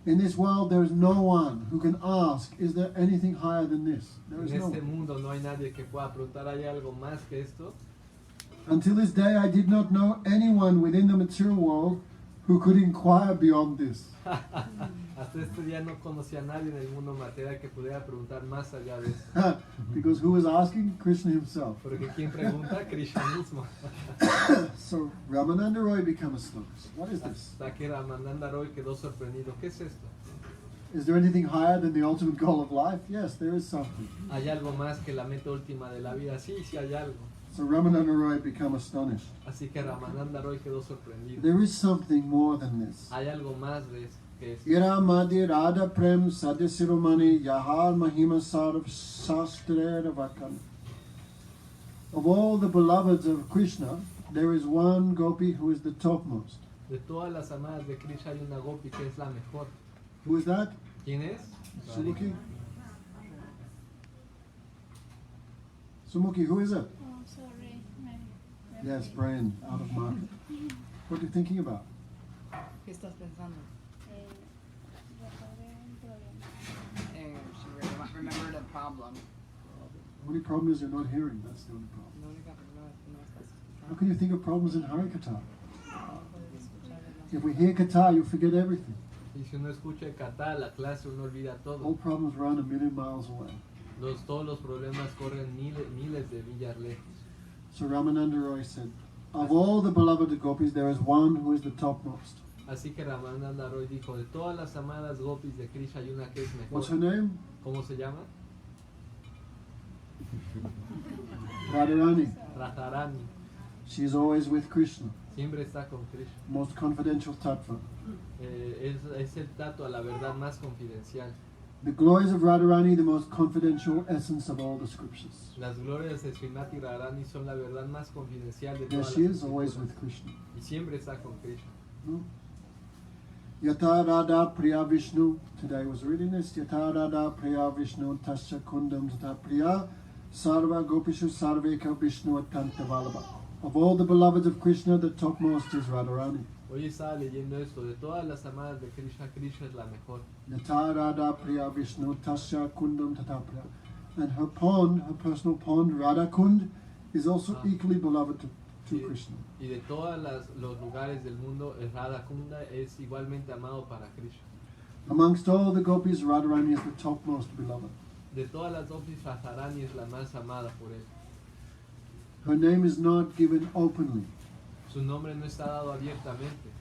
In this world there is no one who can ask, is there anything higher than this? There is En no este one. mundo no hay nadie que pueda preguntar, ¿hay algo más que esto? Until this day I did not know anyone within the material world who could inquire beyond this. Hasta este día no conocía a nadie en el mundo material que pudiera preguntar más allá de eso. Because who was asking? Krishna himself. Porque quien pregunta, Krishna mismo. So Ramananda Roy became astonished. What is this? Hasta que Ramananda Roy quedó sorprendido. ¿Qué es esto? Is there anything higher than the ultimate goal of life? Yes, there is something. ¿Hay algo más que la meta última de la vida? Sí, sí hay algo. So Ramananda Roy became astonished. Así que Ramananda Roy quedó sorprendido. There is something more than this. Hay algo más de eso que es. Ira Madhi Radha Prem Sadhya Siromani Yahar Mahima Sarav Shastra Vakan. Of all the beloveds of Krishna, there is one gopi who is the topmost. De todas las amadas de Krishna hay una gopi que es la mejor. Who is that? ¿Quién es? Sumukhi? Sumukhi, who is it? Oh, sorry. Yes, brain, out of market. What are you thinking about? ¿Qué estás pensando? Resolver un problema. She remembered a problem. The only problem is you're not hearing. That's the only problem. La única problema es que no estás How escuchando. can you think of problems in Harikata? No puedes escuchar las If we hear kata, you forget everything. Y si uno escucha kata, la clase uno olvida All todo. problems run a million miles away. Todos los problemas corren miles de millas lejos. So Ramananda Roy said, of all the beloved gopis, there is one who is the topmost. Así que Ramananda Roy dijo, de todas las amadas gopis de Krishna hay una que es What's her mejor. name? ¿Cómo se llama? Radharani. Radharani. She is always with Krishna. Siempre está con Krishna. Most confidential tattva. Es el dato a la verdad más confidencial. The glories of Radharani, the most confidential essence of all the scriptures. Las glorias de Srimati Radharani son la verdad más confidencial de There todas she las is, always escrituras. with Krishna. Y siempre está con Krishna. No? Yata Radha Priya Vishnu. Today was reading this. Yata Radha Priya Vishnu Tasya Kundam Tata Priya Sarva Gopishu Sarveka Vishnu Attanta Vallabha. Of all the beloveds of Krishna, the topmost is Radharani. Hoy estaba leyendo esto, de todas las amadas de Krishna, Krishna es la mejor. Yata Radha Priya Vishnu Tasya Kundam Tata Priya. And her pond, her personal pond, Radha Kund, is also equally beloved to Y, Krishna. y de todos los lugares del mundo, el Radha Kunda es igualmente amado para Krishna. Amongst all the gopis, Radharani is the topmost beloved. De todas las gopis, Radharani es la más amada por él. Her name is not given openly, Su nombre no está dado abiertamente.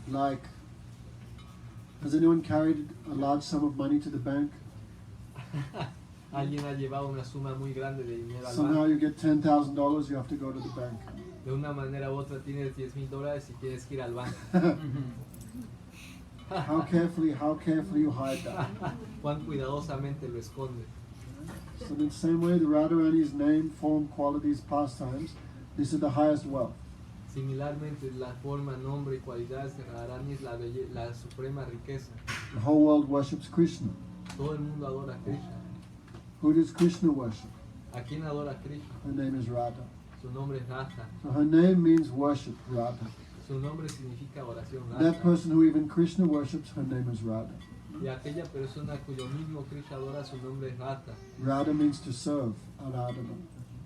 like, has anyone carried a large sum of money to the bank? Alguien ha llevado una suma muy grande de dinero al Somehow banco. you get $10,000, you have to go to the bank. De una manera u otra tienes $10,000 y tienes que ir al banco. How carefully you hide that. Cuán cuidadosamente lo esconde. So in the same way, the Radharani's name, form, qualities, pastimes, this is the highest wealth. Similarmente, la forma, nombre y cualidades de Radharani es la suprema riqueza. The whole world worships Krishna. Todo el mundo adora a Krishna. Who does Krishna worship? ¿A quién adora a Krishna? Her name is Radha. Su nombre es Radha. So her name means worship, Radha. Su nombre significa oración, That Radha. person who even Krishna worships, her name is Radha. Y aquella persona cuyo mismo Krishna adora, su nombre es Radha. Radha means to serve, Aradhana.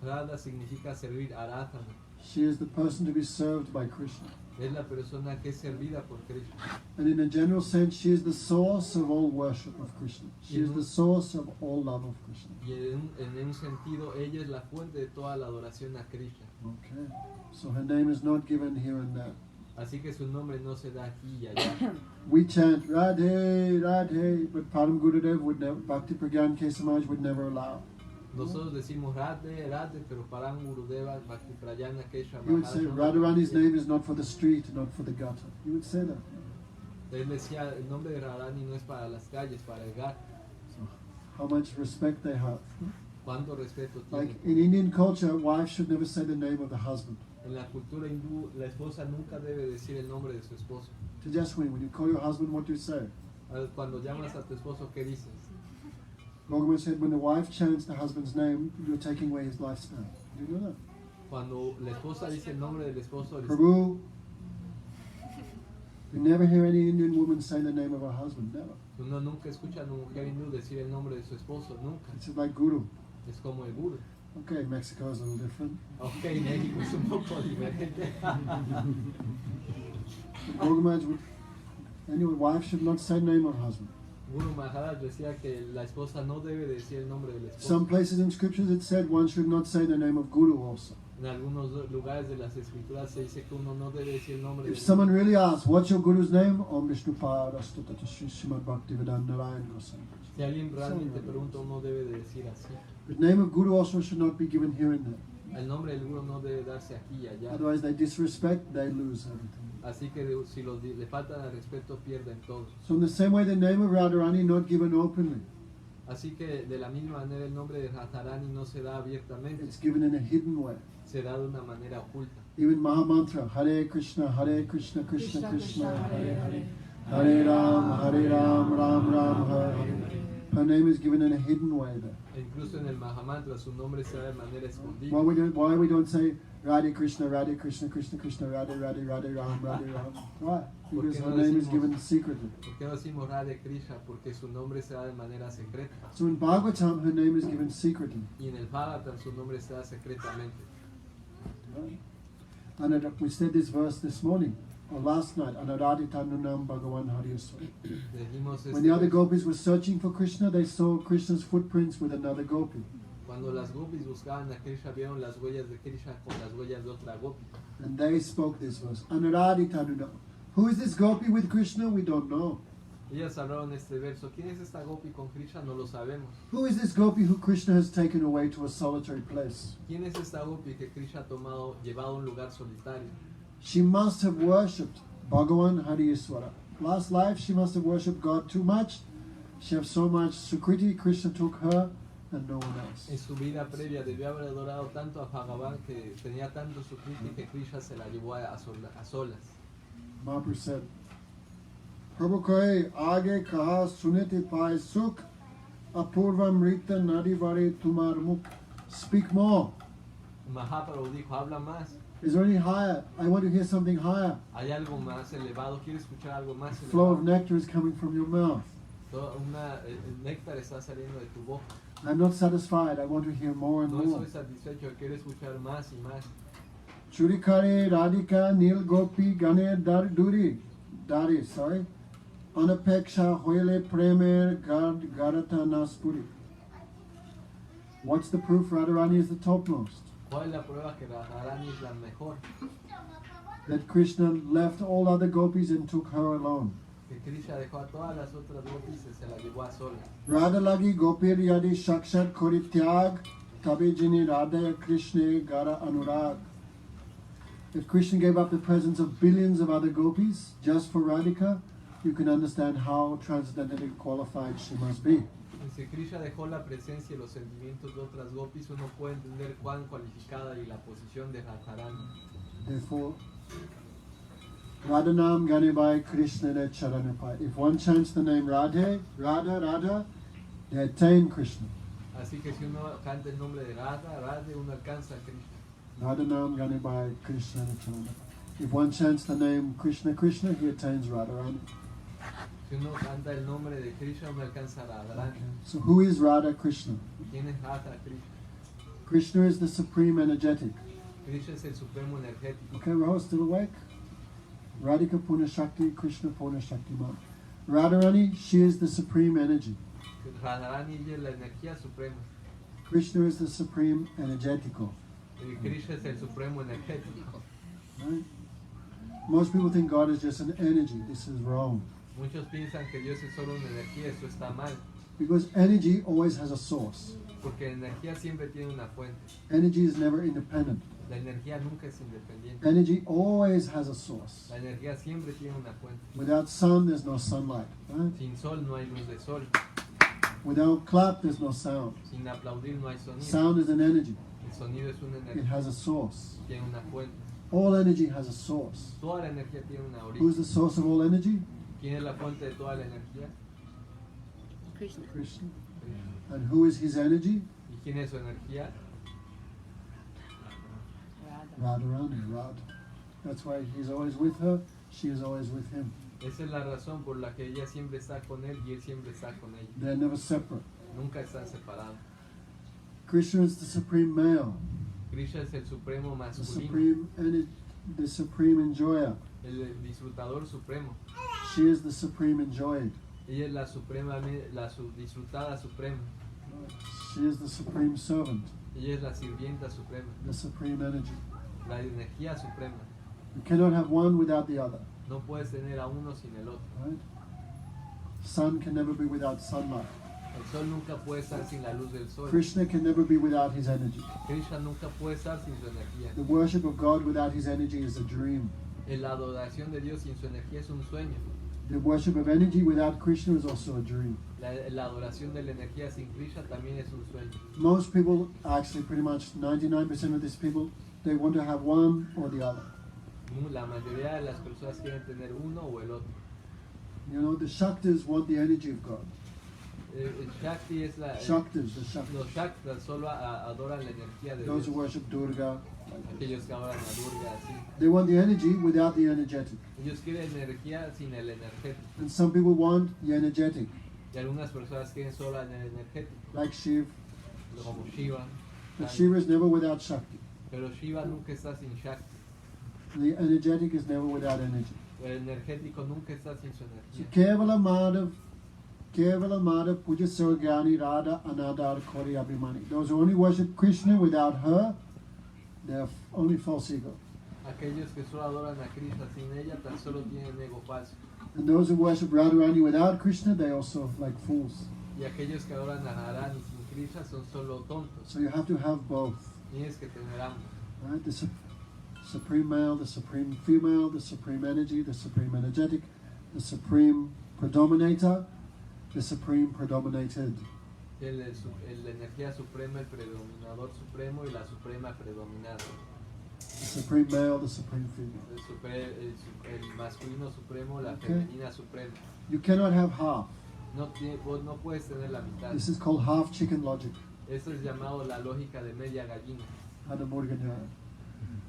Radha significa servir, Aradhana. She is the person to be served by Krishna. Es la persona que es servida por Krishna. And in a general sense, she is the source of all worship of Krishna. She is the source of all love of Krishna. Y en un sentido, ella es la fuente de toda la adoración a Krishna. Okay. So her name is not given here and there. Así que su nombre no se da aquí y allá. We chant Radhe, Radhe, but Param Gurudev would never, Bhakti Pragyan Kesamaj would never allow. Nosotros decimos Radhe, Radhe, pero Param Gurudeva, Bhakti Prayana Kesha He would say Radharani's name is not for the street, not for the gutter. He would say that. Él decía, el nombre de Radharani no es para las calles, para el gar. So how much respect they have. ¿Cuánto respeto Like tiene? in Indian culture, wives should never say the name of the husband. En la cultura hindú, la esposa nunca debe decir el nombre de su esposo. Tejaswini, when you call your husband, what do you say? Cuando llamas a tu esposo, ¿qué dices? Bhagavan said when the wife chants the husband's name, you're taking away his lifespan. Do you know that? Cuando la esposa dice el nombre del esposo, le Prabhu, you never hear any Indian woman say the name of her husband, never. uno nunca escucha a una mujer hindú decir el nombre de su esposo, nunca. It's like Guru. Es como el guru. Okay, Mexico is a little different. Ok, México es un poco diferente. Bhagavan would, anyway, wife should not say the name of her husband. Guru Maharaj decía que la esposa no debe decir el nombre del esposo. Some places in scriptures it said one should not say the name of Guru also. En algunos lugares de las escrituras se dice que uno no debe decir el nombre If del someone really asks, what's your Guru's name? Om Vishnupada Astutata Shri Srimad Bhaktivedanta Narayan Goswami. Si alguien realmente pregunta, uno debe de decir así. The name of Guru also should not be given here and there. El nombre del guru no debe darse aquí y allá. Otherwise they disrespect, they lose everything. Así que si le faltan al respeto, pierden todo. So in the same way, the name of Radharani not given openly. Así que de la misma manera el nombre de Radharani no se da abiertamente, It's given in a hidden way. se da de una manera oculta. Even Mahamantra, Hare Krishna, Krishna, Krishna, Hare Hare, Hare Ram, Ram Ram, Hare Hare. Her name is given in a hidden way there. E incluso en el Mahamantra su nombre se da de manera escondida. Why we don't say Radhe Krishna, Krishna, Krishna, Radhe Radhe, Radhe Ram, Radhe Ram? Why? Because her name is given secretly. ¿Por qué no decimos Radhe Krishna? Porque su nombre se da de manera secreta. So in Bhagavatam, her name is given secretly. Y en el Bhagavatam su nombre se da secretamente. And we said this verse this morning, or last night, Anaradhitanunam Bhagavan Hariyaswara. Dijimos When the other gopis were searching for Krishna, they saw Krishna's footprints with another gopi. Cuando las gopis buscaban a Krishna, vieron las huellas de Krishna con las huellas de otra gopi. And they spoke this verse, Anaradhitanunam. Who is this gopi with Krishna? We don't know. Ellas hablaron este verso. ¿Quién es esta gopi con Krishna? No lo sabemos. Who is this gopi who Krishna has taken away to a solitary place? ¿Quién es esta gopi que Krishna ha llevado a un lugar solitario? She must have worshipped Bhagavan Hariyaswara. Last life, she must have worshipped God too much. She has so much Sukriti, Krishna took her and no one else. En su vida previa debió haber adorado tanto a Bhagavan que tenía tanto su kriti que Krishna se la llevó a solas. Mahaprabhu said, Prabhu kohe aage kaha sunete pai sukh apurva mrita nadivari tumar mukh. Speak more. Mahaprabhu dijo, habla más. Is there any higher? I want to hear something higher. Hay algo más elevado. ¿Quieres escuchar algo más Flow of elevado? nectar is coming from your mouth. El néctar está saliendo de tu boca. I'm not satisfied. I want to hear more and No more. estoy satisfecho. Quiero escuchar más y más. Churikare Radhika Nil Gopi Gane Dari, Anapeksha Hoile Premer Garata Naspuri. What's the proof Radharani is the topmost? ¿Cuál es la prueba que Radharani es la mejor? That Krishna left all other gopis and took her alone. Que Krishna dejó a todas las otras gopis y se la llevó a sola. Radha lagi gopir yadi shakshat kori tyag tabe jini Radha Krishna gara anurag. If Krishna gave up the presence of billions of other gopis just for Radhika, you can understand how transcendently qualified she must be. Y si Krishna dejó la presencia y los sentimientos de otras gopis, uno puede entender cuán cualificada y la posición de Radharani. Therefore, Radhanam Ganibai Krishna ne Charanapai. If one chants the name Radhe, Radha, they attain Krishna. Así que si uno canta el nombre de Radha, uno alcanza a Krishna. Radhanam Ganibai Krishna ne Charanapai. If one chants the name Krishna, he attains Radharani. Si uno canta el nombre de Krishna, uno alcanza a Radharani. So who is Radha Krishna? ¿Quién es Radha Krishna? Krishna is the supreme energetic. Krishna es el supremo energético. Okay, Rahul, still awake? Radhika Purna Shakti, Krishna Purna Shakti Ma. Radharani, she is the supreme energy. Radharani es la energía suprema. Krishna is the supreme energetico. Y Krishna es el supremo energético. Right? Most people think God is just an energy. This is wrong. Muchos piensan que Dios es solo una energía, eso está mal. Because energy always has a source. Porque la energía siempre tiene una fuente. Energy is never independent. La energía nunca es independiente. Energy always has a source. La energía siempre tiene una fuente. Without sun, there's no sunlight. Right? Sin sol no hay luz de sol. Without clap, there's no sound. Sin aplaudir no hay sonido. Sound is an energy. El sonido es una It energía. has a source. Tiene una fuente. All energy has a source. Toda la energía tiene una Who's origen. the source of all energy? ¿Quién es la fuente de toda la energía? Krishna. Krishna. And who is his energy? ¿Y quién es su energía? Radharani, Rad. That's why he's always with her, she is always with him. Esa es la razón por la que ella siempre está con él y él siempre está con ella. They're never separate. Nunca están separados. Krishna is the supreme male, Krishna es el supremo the masculino, the supreme enjoyer. el disfrutador supremo. She is the supreme enjoyed. Ella es la suprema, disfrutada suprema. She is the supreme servant, Ella es la sirvienta suprema, the supreme energy. la energía suprema. You cannot have one without the other, No puedes tener a uno sin el otro. right? Sun can never be without sunlight. El sol nunca puede estar sin la luz del sol. Krishna can never be without his energy. Krishna nunca puede estar sin su energía. The worship of God without his energy is a dream. La adoración de Dios sin su energía es un sueño. The worship of energy without Krishna is also a dream. La adoración de la energía sin Krishna también es un sueño. Most people, actually pretty much 99% of these people, they want to have one or the other. La mayoría de las personas quieren tener uno o el otro. You know, the Shaktas want the energy of God. El Shakti es la... Shaktas, the Shaktas. Los Shaktas solo adoran la energía de Those who Dios. worship Durga. Aquellos que adoran a Durga, así. They want the energy without the energetic. Ellos quieren energía sin el energético. And some people want the energetic, Y algunas personas quieren solo el energético, like Shiv. como Shiva. But Shiva is never without Shakti. Pero Shiva nunca está sin Shakti. The energetic is never without energy. El energético nunca está sin su So energía. Kevala Madhav, Puja Sargani, Radha, Anadar, Kori, Abhimani. Those who only worship Krishna without her, they have only false ego. Aquellos que solo adoran a Krishna sin ella tan solo tienen ego falso. And those who worship Radharani without Krishna, they also like fools. Y aquellos que adoran a Narani sin Krishna son solo tontos. So you have to have both. Tienes que tener ambos. Right? The supreme male, the supreme female, the supreme energy, the supreme energetic, the supreme predominator, the supreme predominated. La energía suprema, el predominador supremo y la suprema predominada. The supreme male, the supreme female. El masculino supremo, la Okay. femenina suprema. You cannot have half. Vos no puedes tener la mitad. This is called half chicken logic. Esto es llamado la lógica de media gallina.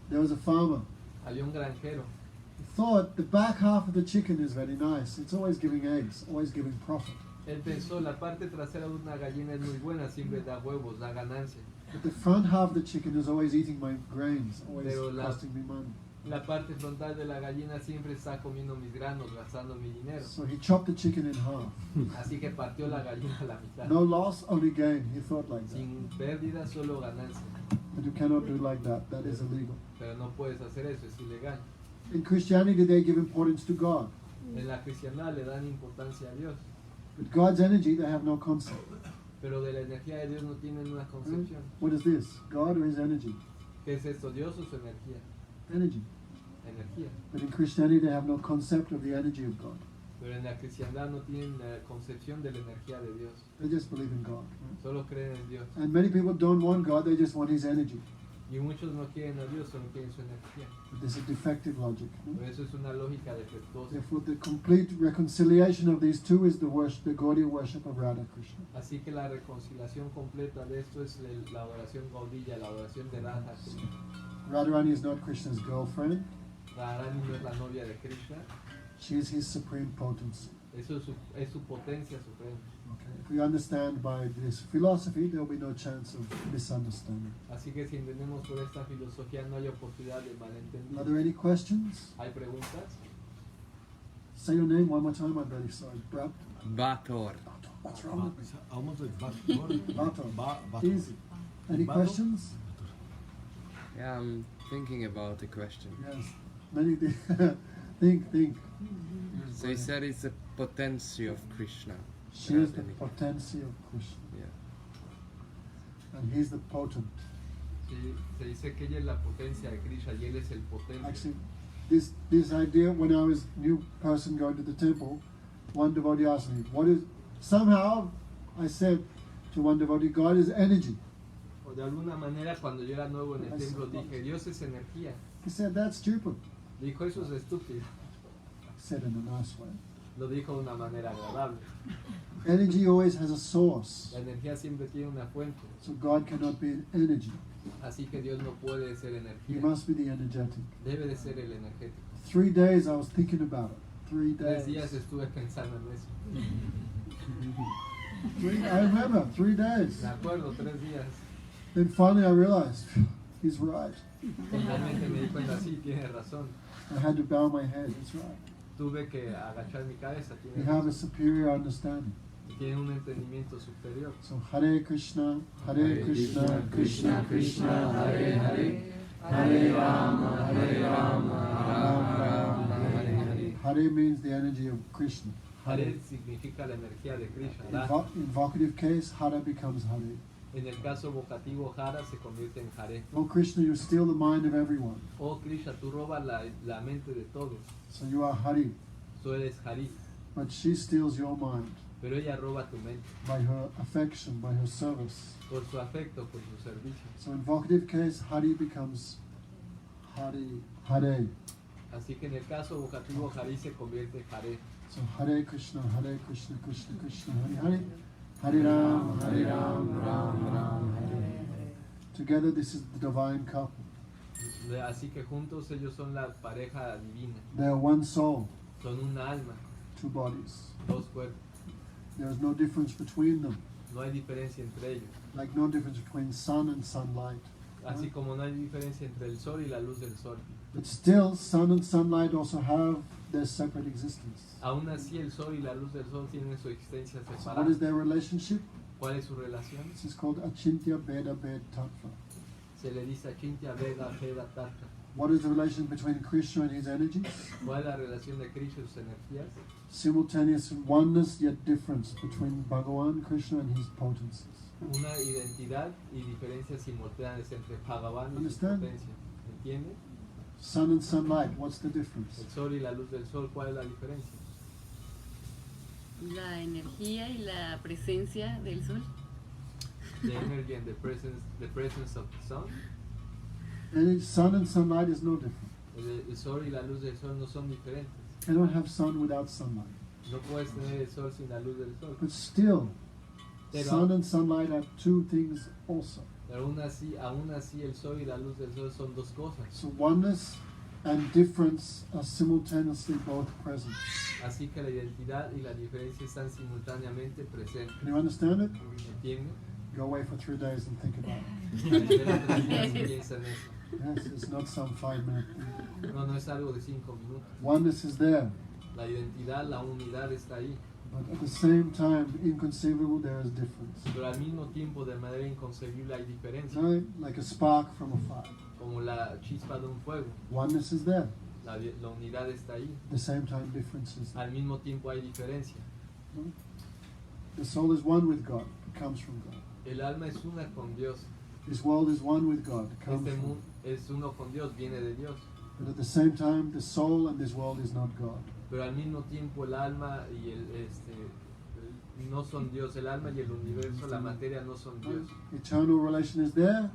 There was a farmer. Había un granjero. He thought the back half of the chicken is very nice. It's always giving eggs, always giving profit. Él pensó, la parte trasera de una gallina es muy buena, siempre da huevos, da ganancia. But the front half of the chicken is always eating my grains, always Pero costing me money. La parte frontal de la gallina siempre está comiendo mis granos, gastando mi dinero. So he chopped the chicken in half. Así que partió la gallina a la mitad. No loss, only gain. He thought like that. Sin pérdida, solo ganancia. But you cannot do like that. That is illegal. Pero no puedes hacer eso, es ilegal. In Christianity, they give importance to God. En la cristiandad le dan importancia a Dios, But God's energy, they have no concept. pero de la energía de Dios no tienen una Right? concepción. What is this? God or His energy? ¿Qué es esto? ¿Dios o su energía? Energy. Energía. But in Christianity, they have no concept of the energy of God. Pero en la cristiandad no tienen la concepción de la energía de Dios. They just believe in God. Right? Solo creen en Dios. And many people don't want God, they just want His energy. Y muchos no quieren a Dios, solo quieren su energía. But this is defective logic. Por eso es una lógica defectuosa. Therefore, the complete reconciliation of these two is the Gaudiya worship of Radha Krishna. Así que la reconciliación completa de esto es la adoración gaudilla, la adoración de Radha Krishna. Radharani is not Krishna's girlfriend. Radharani no es la novia de Krishna, She is his supreme potency. eso es su potencia suprema. Okay. If we understand by this philosophy, there will be no chance of misunderstanding. Así que si entendemos por esta filosofía no hay oportunidad de Are malentendido. there any questions? ¿Hay preguntas? Say your name one more time. I'm very sorry. Brat. Bator. What's wrong? Almost like Bator. Easy. Any Bator? questions? Yeah, I'm thinking about the question. Yes. Many think. So you said it's the potency of Krishna. She is the potency of Krishna. Yeah. And he's the potent. Sí, se dice que ella es la potencia de Krishna y él es el potente. Actually, this idea, when I was a new person going to the temple, one devotee asked me, what is, somehow I said to one devotee, God is energy. O de alguna manera, cuando yo era nuevo en el templo, dije, Dios es energía. He said, that's stupid. Dijo, eso es estúpido. He said in a nice way. Lo dijo de una manera agradable. Energy always has a source. La energía siempre tiene una fuente. So God cannot be energy. Así que Dios no puede ser He energía. must be the energetic. Debe de ser el energético. 3 days I was thinking about it. 3 3 días days. estuve pensando en eso. I remember, 3 days. Me acuerdo, 3 días. Then finally I realized, he's right. Finalmente me di cuenta, sí, tiene razón. I had to bow my head, it's right. Tuve que agachar mi cabeza. We Tiene have a razón. superior understanding. Tiene un entendimiento superior. So Hare Krishna, Krishna, Krishna, Hare Hare, Hare Rama, Rama Rama, Hare Hare. Hare means the energy of Krishna. Hare significa la energía de Krishna. Invocative case, Hare becomes Hare. En el caso vocativo, Hara se convierte en Hare. Oh Krishna, you steal the mind of everyone. Oh Krishna, tú robas la mente de todos. So you are Hari, Tú eres Hari, but she steals your mind pero ella roba tu mente by her affection, by her service. por su afecto, por su servicio. So in vocative case, Hari becomes Hari, Hare. Así que en el caso vocativo, Hari se convierte en Hare. So Hare Krishna, Krishna Krishna, Hare Hare. Hare Ram, Ram Ram, Hare Hare. Together, this is the divine couple. Así que juntos ellos son la pareja divina. They are one soul, Son una alma, 2 bodies. dos cuerpos. There is no difference between them, No hay diferencia entre ellos. like no difference between sun and sunlight. Así como no hay diferencia entre el sol y la luz del sol. But still, sun and sunlight also have their separate existence. Aún así el sol y la luz del sol tienen su existencia So what separada. is their relationship? ¿Cuál es su relación? This is called Achintya Beda Bed Tattva. Se le dice Chintya Veda Veda Tattva. What is the relation between Krishna and his energies? ¿Cuál es la relación de Krishna y sus energías? Simultaneous oneness yet difference between Bhagavan, Krishna and his potencies. Una identidad y diferencias simultáneas entre Bhagavan y su Understand? potencia. ¿Entiende? Sun and sunlight, what's the difference? El sol y la luz del sol, ¿cuál es la diferencia? La energía y la presencia del sol. The energy and the presence of the sun. Sun and sunlight is no different. El sol y la luz del sol no son diferentes. You don't have sun without sunlight. No puedes tener el sol sin la luz del sol. But still, Pero- sun and sunlight are 2 things also. Pero aún así el sol y la luz del sol son dos cosas. So oneness and difference are simultaneously both present. Así que la identidad y la diferencia están simultáneamente presentes. Can you understand it? ¿Entiende? Go away for 3 days and think about it. Espera 3 días y piensa en eso. Yes, it's not some 5-minute thing. No es algo de 5 minutos. Oneness is there, La identidad, la unidad está ahí. but at the same time, inconceivable, there is difference. Pero al mismo tiempo, de manera inconcebible, hay diferencia. Right? Like a spark from a fire. Como la chispa de un fuego. Oneness is there. La unidad está ahí. At the same time, difference is there. Al mismo tiempo hay diferencia. Right? The soul is one with God. It comes from God. El alma es una con Dios. This world is one with God. It comes Este from mundo es uno con Dios, viene de Dios. But at the same time, the soul and this world is not God. Pero al mismo tiempo el alma y no son Dios. El alma y el universo, la materia no son Dios. Eternal relation is there.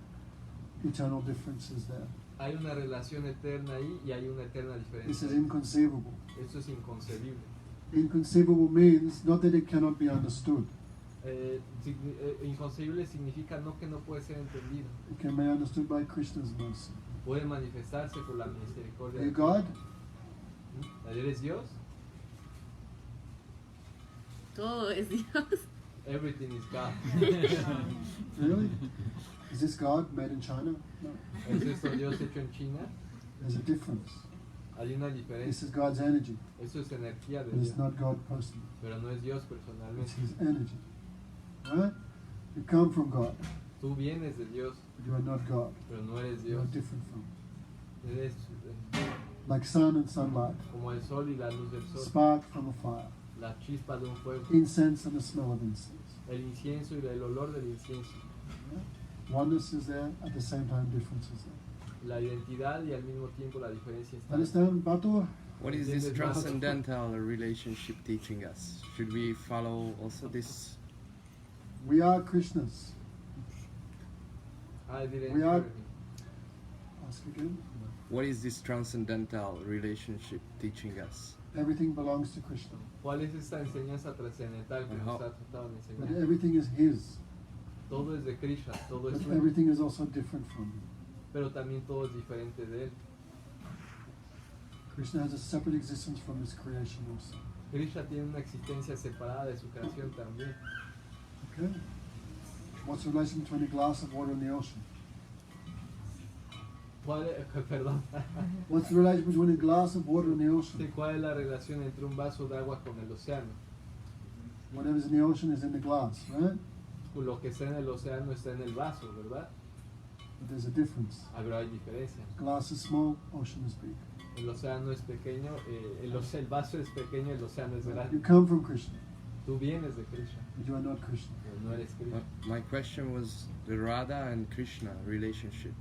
Eternal difference is there. Hay una relación eterna ahí y hay una eterna This diferencia. is inconceivable. Eso es inconcebible. Inconceivable means not that it cannot be understood. Inconcebible significa no que no puede ser entendido. It can be understood by Krishna's mercy. Puede manifestarse por la misericordia Are you de God? ¿Eres Dios? Todo es Dios. Everything is God. Really? Is this God made in China? No. ¿Es esto Dios hecho en China? There's a difference. Hay una This diferencia. is God's energy, Eso es energía de but Dios. it's not God personally. Pero no es Dios It's personalmente. His energy. Right? You come from God, Tú vienes de Dios, but you are not God. pero no eres You are Dios. different from. Eres Like sun and sunlight, como el sol y la luz del sol. spark from a fire. la chispa de un fuego, incense and the smell of incense. el incienso y el olor del incienso, Oneness is there, at the same time difference is there. la identidad y al mismo tiempo la diferencia está. Understand, Batur? What is this transcendental relationship teaching us? Should we follow also this? We are Krishnas. Ah, diré, We are- Ask again. What is this transcendental relationship teaching us? Everything belongs to Krishna. ¿Cuál es esta enseñanza trascendental que nos Ajá. ha tratado de But enseñar? everything is His. Todo es de Krishna, todo es But suyo, everything is also different from Him. pero también todo es diferente de él. Krishna has a separate existence from His creation also. Krishna tiene una existencia separada de su creación también. Okay? What's the relation between a glass of water and the ocean? ¿Cuál es, perdón, What's the relation between a glass of water and the Sí, ocean? ¿cuál es la relación entre un vaso de agua con el océano? Whatever's in the ocean is in the glass, right? Lo que está en el océano está en el vaso, ¿verdad? But there's a difference. Ah, pero hay diferencia. Glass is small, ocean is big. El océano es pequeño, el vaso es pequeño, el océano es You grande. come from Krishna, Tú vienes de Krishna, but you are not Krishna. pero no eres Krishna. My question was the Radha and Krishna relationship.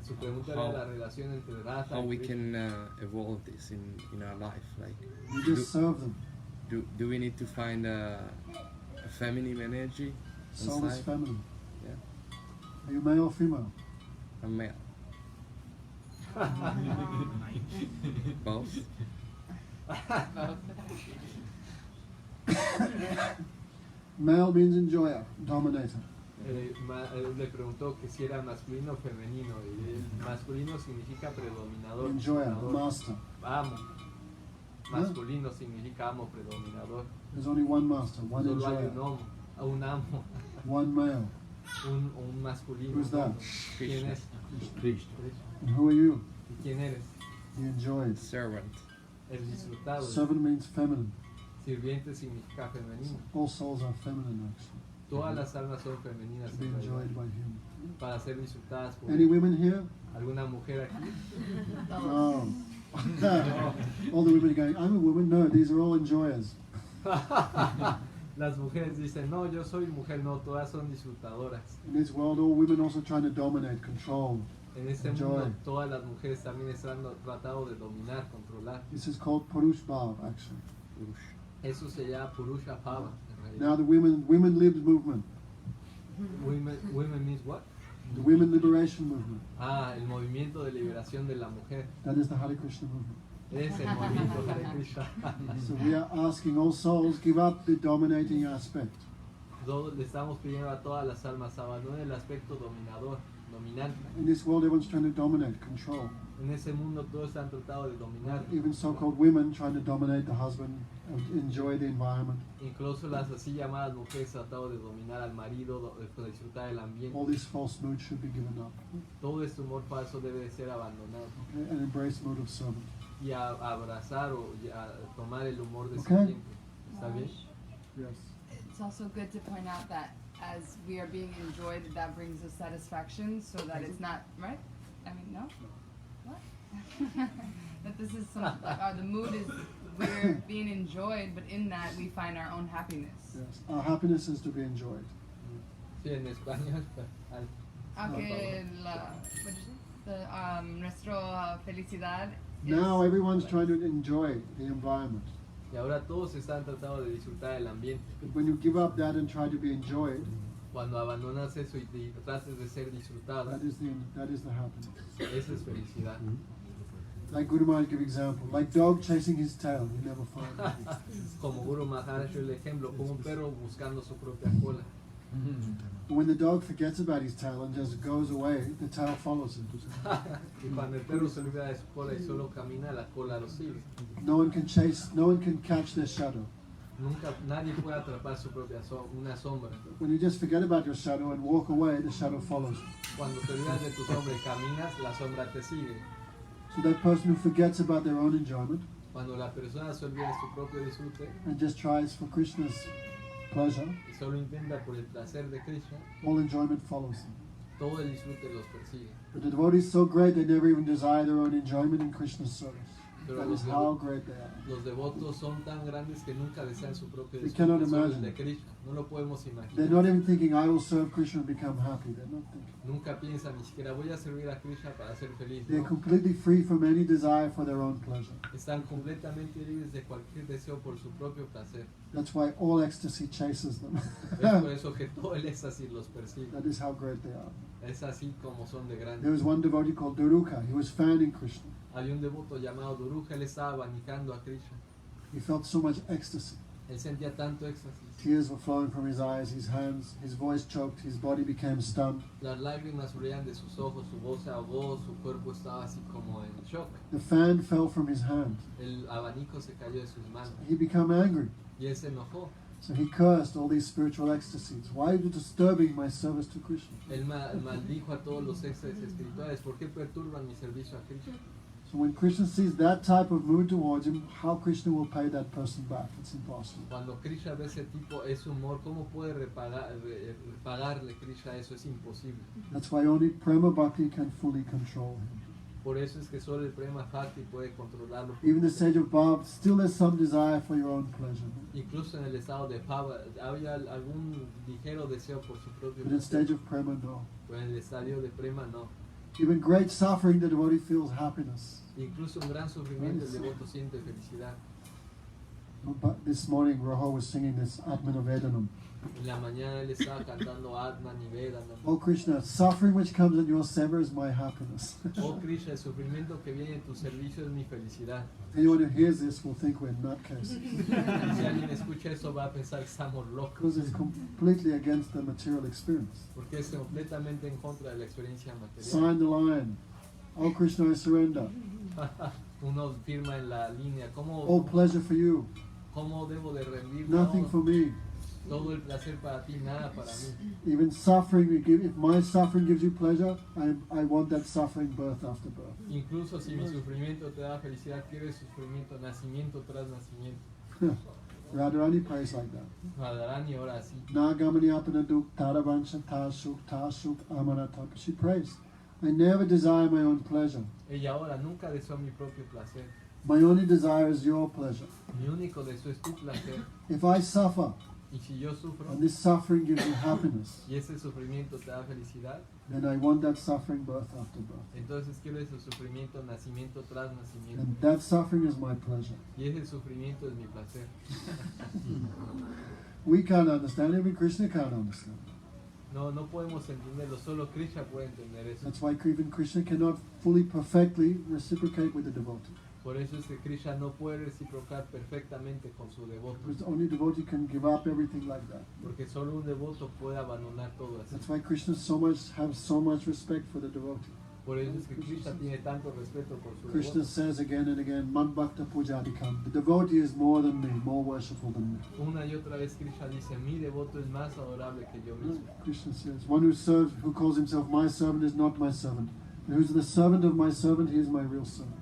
Su pregunta era la relación entre Radha How y we Krishna. can evolve this in our life? Like, You just serve them. do we need to find a feminine energy Soul is inside? feminine. Yeah, Are you male or female? a male. Both. Male means enjoyer, dominator. Le preguntó que si era masculino o femenino. Y el masculino significa predominador. Enjoyer, dominador. master. Amo. Masculino significa amo, predominador. There's only one master, one Solo hay enjoyer, un amo, one male. un masculino. Who's that? ¿Quién es? And who are you? ¿Y quién eres? The enjoyed. Servant. El disfrutado. Servant means feminine. Sirviente significa femenino. All souls are feminine actually, Todas las almas son femeninas to be en realidad, enjoyed by Him. para ser disfrutadas por Any women here? alguna mujer aquí. No. All the women are going, I'm a woman. No, these are all enjoyers. Las mujeres dicen, no, yo soy mujer, no, todas son disfrutadoras. In this world, all women also trying to dominate, control. En este Enjoy. mundo todas las mujeres también están tratando de dominar, controlar. This is called Purush Bhav actually. Eso se llama Purusha Bhava, en Now realidad. the women libs movement, Women means what? the women liberation movement, Ah, el movimiento de liberación de la mujer. that is the Hare Krishna movement. Es el movimiento Hare Krishna. So we are asking all souls, give up the dominating aspect. Todos le estamos pidiendo a todas las almas abandonen el aspecto dominador, dominante. In this world, everyone's trying to dominate, control. En ese mundo todos están tratando de dominar. Even so-called women trying to dominate the husband, enjoy the environment. Incluso las así llamadas mujeres tratando de dominar al marido, de disfrutar del ambiente. All this false mood should be given up, Todo este humor falso debe de ser abandonado okay? And embrace mood of servant. y abrazar o a tomar el humor de Okay. sirviente. ¿Está bien? Yes. It's also good to point out that as we are being enjoyed, that brings us satisfaction, so that it's not right. I mean, no. What? That this is some the mood is we're being enjoyed, but in that we find our own happiness. Yes. Our happiness is to be enjoyed. Sí, en español. Aunque la, what did you say? The nuestra felicidad. Now is everyone's bliss. trying to enjoy the environment. Y ahora todos están tratando de disfrutar del ambiente. But when you give up that and try to be enjoyed, Cuando abandonas eso y trates de ser disfrutado, that is the happiness. esa es felicidad. Like Guru Maharaj give example, like dog chasing his tail, you never find it. Como Guru Maharaj dio el ejemplo, como un perro buscando su propia cola. But when the dog forgets about his tail and just goes away, the tail follows him. Y cuando el perro se olvida de su cola y solo camina, la cola lo sigue. No one can catch their shadow. Nunca, nadie puede atrapar su propia una sombra. When you just forget about your shadow and walk away, the shadow follows you. Cuando te olvidas de tu sombra y caminas, la sombra te sigue. So that person who forgets about their own enjoyment Cuando la persona se olvida de su propio disfrute and just tries for Krishna's pleasure, y solo intenta por el placer de Krishna, all enjoyment follows them. todo el disfrute los persigue. But the devotee is so great they never even desire their own enjoyment in Krishna's service. Pero That los, is how great they are. los devotos son tan grandes que nunca desean su propio We cannot disfrute, solo el imagine. de Krishna. No lo podemos They're imaginar. not even thinking, I will serve Krishna and become happy. They're not thinking. Nunca piensan ni siquiera voy a servir a Krishna para ser feliz. They're No. completely free from any desire for their own pleasure. Están completamente libres de cualquier deseo por su propio placer. That's why all ecstasy chases them. Es por eso que todo el éxtasis los persigue. That is how great they are. Es así como son de There grandes. was one devotee called Duruka. He was fanning Krishna. Había un devoto llamado Duruja, él estaba abanicando a Krishna. He felt so much ecstasy. Él sentía tanto éxtasis. Tears were flowing from his eyes, his hands, his voice choked, his body became stunned. Las lágrimas fluían de sus ojos, su voz se ahogó, su cuerpo estaba así como en shock. The fan fell from his hand. El abanico se cayó de sus manos He became angry. y él se enojó. So he cursed all these spiritual ecstasies. Why are you disturbing my service to Krishna? Él maldijo a todos los éxtasis espirituales. ¿Por qué perturban mi servicio a Krishna? So when Krishna sees that type of mood towards him, how Krishna will pay that person back? It's impossible. Cuando Krishna ve ese tipo, ese humor, ¿cómo puede pagarle Krishna eso? Es imposible. That's why only Prema Bhakti can fully control him. Por eso es que solo el Prema Bhakti puede controlarlo. Even the sage of Bhav still has some desire for your own pleasure. Incluso en el estado de Bhava había algún ligero deseo por su propio But in placer, stage of Prema, no. pero en el estadio de Prema no. Even great suffering, the devotee feels happiness. Incluso un gran sufrimiento el devoto siente felicidad. But this morning, Raho was singing this Atmanavedanam. En la mañana él estaba cantando Atma Nivedanam. Oh Krishna, suffering which comes in your seva is my happiness. Oh Krishna, el sufrimiento que viene en tu servicio es mi felicidad. Anyone who hears this will think we're nutcases. Y si alguien escucha eso va a pensar que estamos locos. Because it's completely against the material experience. Porque es completamente en contra de la experiencia material. Sign the line. Oh Krishna, I surrender. Uno firma en la línea. All pleasure for you. ¿Cómo debo de rendir? Nothing for me. Todo el placer para ti, nada para mí. Even suffering we give. If my suffering gives you pleasure, I want that suffering birth after birth. Incluso si mi sufrimiento te da felicidad, quiero el sufrimiento, nacimiento tras nacimiento. Radharani prays like that. Radharani ahora así. Nagamani apanaduk taravancha tasuk amanataka. She prays. I never desire my own pleasure. Ella ahora nunca deseo mi propio placer. My only desire is your pleasure. Mi único deseo es tu placer. If I suffer Y si yo sufro and this suffering gives you happiness, y ese sufrimiento te da felicidad, then I want that suffering birth after birth. entonces quiero ese sufrimiento, nacimiento tras nacimiento. And that suffering is my pleasure. Y ese sufrimiento es mi placer. We can't understand it, even Krishna can't understand it. No podemos entenderlo, solo Krishna puede entender eso. That's why even Krishna cannot fully, perfectly reciprocate with the devotee. Por eso es que Krishna no puede reciprocar perfectamente con su devoto. Because only devotee can give up everything like that. Porque solo un devoto puede abandonar todo así. That's why Krishna has so much respect for the devotee. Por eso es que Krishna tiene tanto respeto por su Krishna devoto. says again and again, Man Bhakta Pujadikam. The devotee is more than me, more worshipful than me. Una y otra vez Krishna dice, mi devoto es más adorable que yo mismo. Krishna says, one who calls himself my servant is not my servant. And who's the servant of my servant, he is my real servant.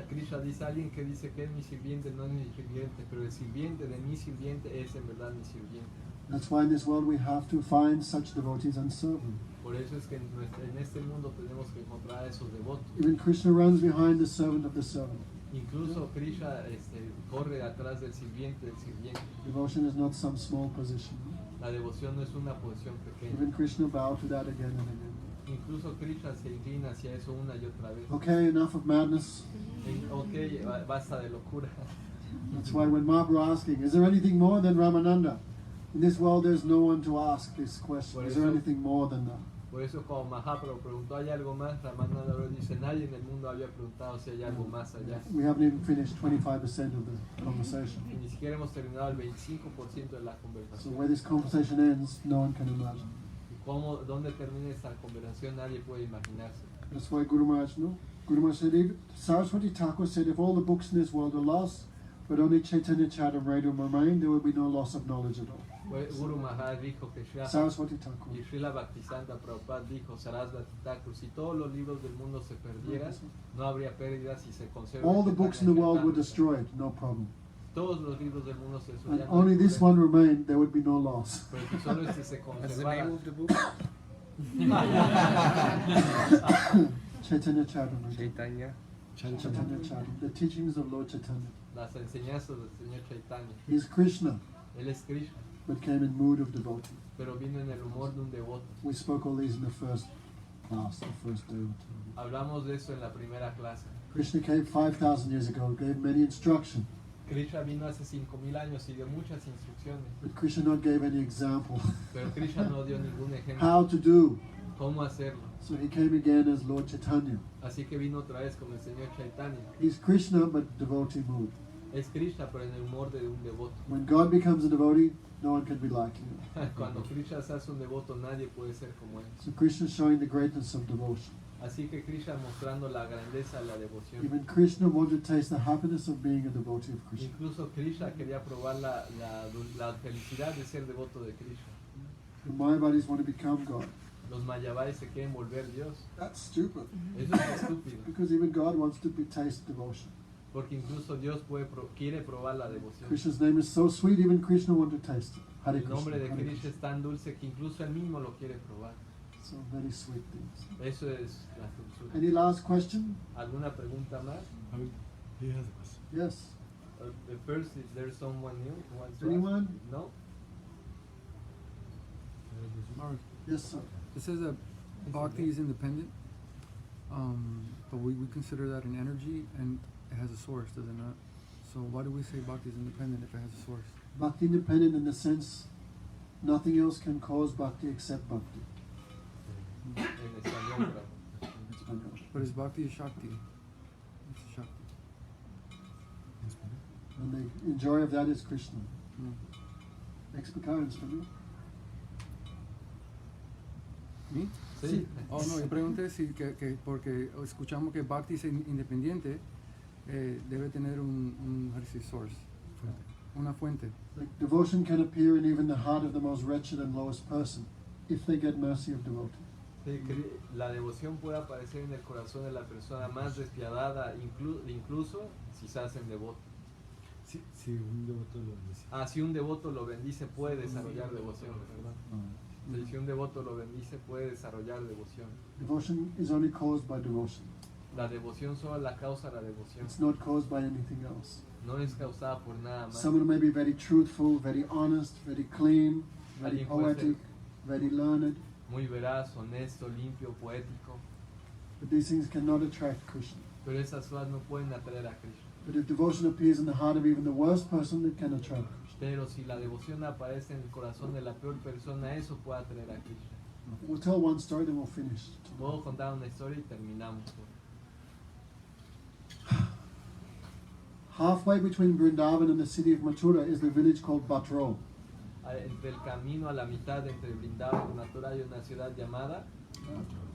Krishna dice, alguien que dice que es mi sirviente no es mi sirviente, pero el sirviente de mi sirviente es en verdad mi sirviente. That's why in this world we have to find such devotees and serve them. Por eso es que en este mundo tenemos que encontrar a esos devotos. Even Krishna runs behind the servant of the servant. Incluso Krishna corre atrás del sirviente. Devotion is not some small position. La devoción no es una posición pequeña. Even Krishna bowed to that again and again. Incluso Krishna se inclina hacia eso una y otra vez. Okay, enough of madness. Ok, basta de locura. That's why when Mahaprabhu asking, is there anything more than Ramananda? In this world there's no one to ask this question. Is there anything more than that? Por eso como Mahaprabhu preguntó, ¿hay algo más? Ramananda dice, nadie en el mundo había preguntado si hay algo más allá. We haven't even finished 25% of the conversation. Y ni siquiera hemos terminado el 25% de la So conversación. where this conversation ends, no one can imagine. ¿Dónde termina esta conversación? Nadie puede imaginarse. That's why Guru Maharaj, no? Guru Maharaj said, Saraswati Thakur said, if all the books in this world are lost, but only Chaitanya Charitamrita remain, there will be no loss of knowledge at all. Guru Maharaj dijo que Saraswati Thakur. y Srila Bhaktisanta Prabhupada dijo, Sarasvati Thakur, si todos los libros del mundo se perdieran, no habría pérdidas si se conserva. All the books in the world were Chaitanya. destroyed, no problem. Todos los libros del mundo se And destruyeron. only this one remained, there would be no loss. Pero que solo este se What's the conservara. name of the book? Chaitanya Charitamrita. Chaitanya Chaitanya Chari, the teachings of Lord Chaitanya. las enseñanzas del Señor Chaitanya. He is Krishna, Él es Krishna, but came in mood of devotee. pero vino en el humor de un devoto. We spoke all these in the first class, the first day or two. Hablamos de eso en la primera clase. Krishna came 5,000 years ago, gave many instructions, Krishna vino hace 5,000 años y dio muchas instrucciones, but Krishna not gave any example pero Krishna no dio ningún ejemplo how to do. cómo hacerlo. So he came again as Lord Chaitanya. Así que vino otra vez como el Señor Chaitanya. He's Krishna, but devotee mood. Es Krishna, pero en el humor de un devoto. When God becomes a devotee, no one can be like him. Cuando Krishna se hace un devoto, nadie puede ser como él. So Krishna is showing the greatness of devotion. Así que Krishna mostrando la grandeza de la devoción. Even Krishna wanted to taste the happiness of being a devotee of Krishna. Incluso Krishna quería probar la felicidad de ser devoto de Krishna. The Mayavadis want to become God. Los mayavadis se quieren volver Dios. That's stupid. Eso es estúpido, Because even God wants to taste devotion. porque incluso Dios quiere probar la devoción. Krishna's name is so sweet, even Krishna wants to taste it. Hare El nombre de Krishna, Hare Krishna es tan dulce que incluso él mismo lo quiere probar. So very sweet things. Eso es la dulzura. Any last question? ¿Alguna pregunta más? He has a question. Yes. First, is there someone new who wants to Anyone? ask? No? Mark, Yes, sir. it says that bhakti is independent, but we consider that an energy and it has a source, does it not? So why do we say bhakti is independent if it has a source? Bhakti independent in the sense nothing else can cause bhakti except bhakti. En español, pero But is bhakti a shakti? It's a shakti. And the enjoy of that is Krishna. Mm. Explications for me? ¿Me? sí. Oh, no, yo pregunté si que porque escuchamos que bhakti es independiente, debe tener un how do you say, source, una fuente. Like devotion can appear in even the heart of the most wretched and lowest person if they get mercy of devotee. Sí, la devoción puede aparecer en el corazón de la persona más despiadada, incluso si se hacen devotos. Si un devoto lo dice. Si un devoto lo bendice, puede desarrollar devoción, ¿verdad? Sí, si un devoto lo bendice, puede desarrollar devoción. Devotion is only caused by devotion. La devoción solo la causa la devoción. It's not caused by anything else. No es causada por nada más. Someone may be very truthful, very honest, very clean, very Alguien puede ser poetic, very learned, muy veraz, honesto, limpio, poético, but these things cannot attract Krishna. pero esas cosas no pueden atraer a Krishna. But if devotion appears in the heart of even the worst person, it can attract Krishna. Pero si la devoción aparece en el corazón de la peor persona, eso puede atraer a Krishna. We'll tell one story, then we'll finish. Puedo contar una historia y terminamos. Halfway between Vrindavan and the city of Mathura is the village called Bhatro. Entre el camino a la mitad entre Vrindavan y Mathura hay una ciudad llamada